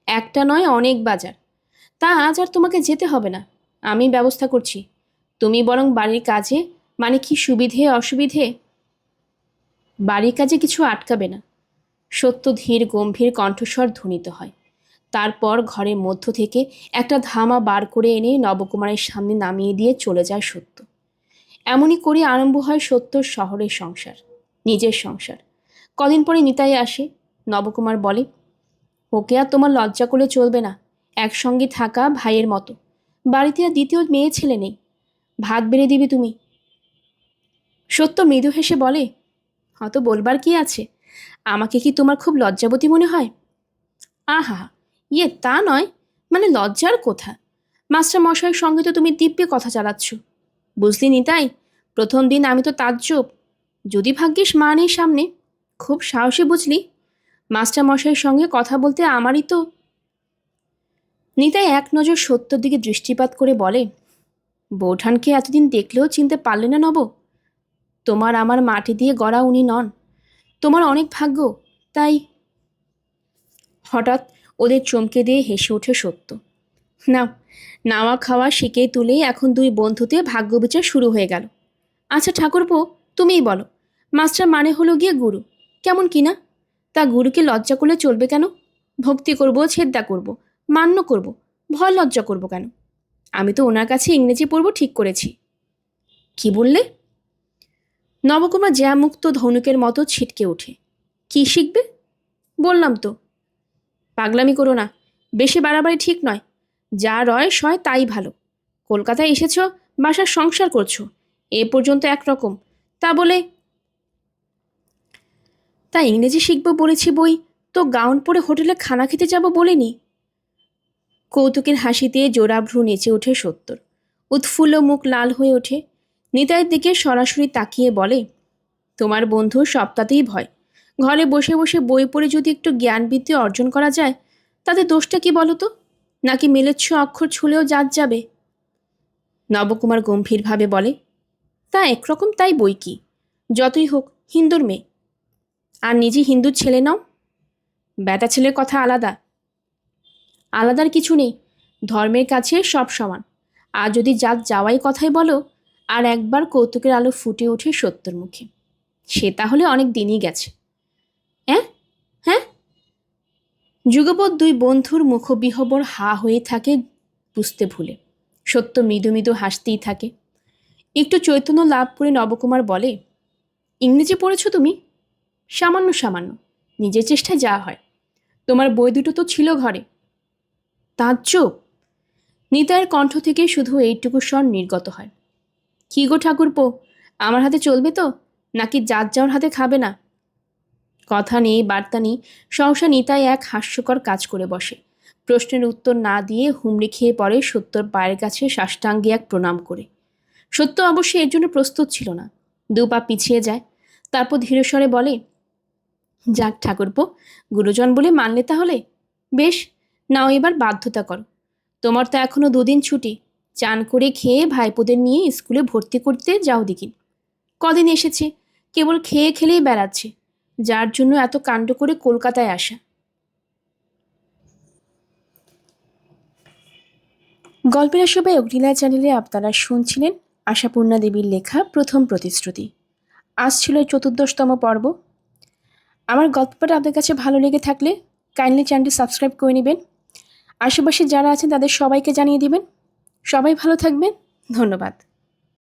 একটা নয় অনেক বাজার। তা আজ আর তোমাকে যেতে হবে না, আমি ব্যবস্থা করছি। তুমি বরং বাড়ির কাজে, মানে কি সুবিধে অসুবিধে? বাড়ির কাজে কিছু আটকাবে না। সত্য ধীর গম্ভীর কণ্ঠস্বর ধ্বনিত হয়। তারপর ঘরের মধ্য থেকে একটা ধামা বার করে এনে নবকুমারের সামনে নামিয়ে দিয়ে চলে যায় সত্য। এমনই করে আরম্ভ হয় সত্যর শহরের সংসার, নিজের সংসার। কদিন পরে নিতাই আসে। নবকুমার বলে, ওকে আর তোমার লজ্জা করে চলবে না, একসঙ্গে থাকা ভাইয়ের মতো। বাড়িতে আর দ্বিতীয় মেয়ে ছেলে নেই। ভাত বেড়ে দিবি তুমি। সত্য মৃদু হেসে বলে, অত বলবার কি আছে? আমাকে কি তোমার খুব লজ্জাবতী মনে হয়? আহা, তা নয়, মানে লজ্জার কোথা। মাস্টার মশাইয়ের সঙ্গে তো তুমি দিব্যি কথা চালাচ্ছ। বুঝলি নিতাই, প্রথম দিন আমি তো তাজ্জব। যদি ভাগ্যিস মা নেই সামনে। খুব সাহসী বুঝলি। মাস্টার মশাইয়ের সঙ্গে কথা বলতে আমারই তো। নিতাই এক নজর সত্যর দিকে দৃষ্টিপাত করে বলে, বৌঠানকে এতদিন দেখলেও চিনতে পারলে না নব? তোমার আমার মাটি দিয়ে গড়া উনি নন। তোমার অনেক ভাগ্য। তাই। হঠাৎ ওদের চমকে দিয়ে হেসে ওঠে সত্য। না, নাওয়া খাওয়া শিখেই তুলেই এখন দুই বন্ধুতে ভাগ্য বিচার শুরু হয়ে গেল। আচ্ছা ঠাকুরপো, তুমিই বলো, মাস্টার মানে হলো গিয়ে গুরু, কেমন কিনা? তা গুরুকে লজ্জা করলে চলবে কেন? ভক্তি করব, ছেদ্দা করব, মান্য করব, ভয় লজ্জা করব কেন? আমি তো ওনার কাছে ইংরেজি পড়ব ঠিক করেছি। কি বললে? নবকুমার জ্যামুক্ত ধনুকের মতো ছিটকে ওঠে। কি শিখবে? বললাম তো। পাগলামি করো না, বেশি বাড়াবাড়ি ঠিক নয়। যা রয় সয় তাই ভালো। কলকাতায় এসেছ, বাসার সংসার করছো, এ পর্যন্ত একরকম। তা বলে তা ইংরেজি শিখবো বলেছি বই, তো গাউন পরে হোটেলে খানা খেতে যাব বলিনি। কৌতুকের হাসিতে জোড়াভ্রু নেচে ওঠে সত্তর। উৎফুল্ল মুখ লাল হয়ে ওঠে। নিতাইয়ের দিকে সরাসরি তাকিয়ে বলে, তোমার বন্ধু সবটাতেই ভয়। ঘরে বসে বসে বই পড়ে যদি একটু জ্ঞানবৃত্তি অর্জন করা যায়, তাতে দোষটা কি বলো তো? নাকি মেলেচ্ছ অক্ষর ছুলেও জাত যাবে? নবকুমার গম্ভীরভাবে বলে, তা একরকম তাই বই কি। যতই হোক হিন্দুর মেয়ে। আর নিজে হিন্দুর ছেলে নাও। ব্যাটা ছেলের কথা আলাদা। আলাদার কিছু নেই, ধর্মের কাছে সব সমান। আর যদি জাত যাওয়াই কথাই বলো, আর একবার কৌতুকের আলো ফুটে ওঠে সত্যর মুখে, সে তাহলে অনেক দিনই গেছে। হ্যাঁ হ্যাঁ। যুগপৎ দুই বন্ধুর মুখবিহবর হা হয়ে থাকে বুঝতে ভুলে। সত্য মৃদু মৃদু হাসতেই থাকে। একটু চৈতন্য লাভ করে নবকুমার বলে, ইংরেজি পড়েছ তুমি? সামান্য সামান্য, নিজের চেষ্টায় যা হয়। তোমার বই দুটো তো ছিল ঘরে। তাজ্জব। নিতাইয়ের কণ্ঠ থেকে শুধু এইটুকু স্বর নির্গত হয়। কি গো ঠাকুরপো, আমার হাতে চলবে তো, নাকি জাত যাওয়ার হাতে খাবে না? কথা নেই বার্তা নেই, সহসা নিতাই এক হাস্যকর কাজ করে বসে। প্রশ্নের উত্তর না দিয়ে হুমড়ি খেয়ে পড়ে সত্যর পায়ের কাছে সাষ্টাঙ্গে এক প্রণাম করে। সত্য অবশ্যই এর জন্য প্রস্তুত ছিল না। দু পা পিছিয়ে যায়। তারপর ধীরস্বরে বলে, যাক ঠাকুরপো, গুরুজন বলে মানলে তাহলে? বেশ, নাও এবার বাধ্যতা করো। তোমার তো এখনো দুদিন ছুটি। চান করে খেয়ে ভাইপোদের নিয়ে স্কুলে ভর্তি করতে যাও দিকি। কদিন এসেছে, কেবল খেয়ে খেলেই বেড়াচ্ছে, যার জন্য এত কাণ্ড করে কলকাতায় আসা। গল্পের আসবাই অগ্নিলা চ্যানেলে আপনারা শুনছিলেন আশাপূর্ণা দেবীর লেখা প্রথম প্রতিশ্রুতি। আজ ছিল চতুর্দশতম পর্ব। আমার গল্পটা আপনাদের কাছে ভালো লেগে থাকলে কাইন্ডলি চ্যানেলটি সাবস্ক্রাইব করে নেবেন। আশেপাশে যারা আছেন তাদের সবাইকে জানিয়ে দিবেন। সবাই ভালো থাকবেন। ধন্যবাদ।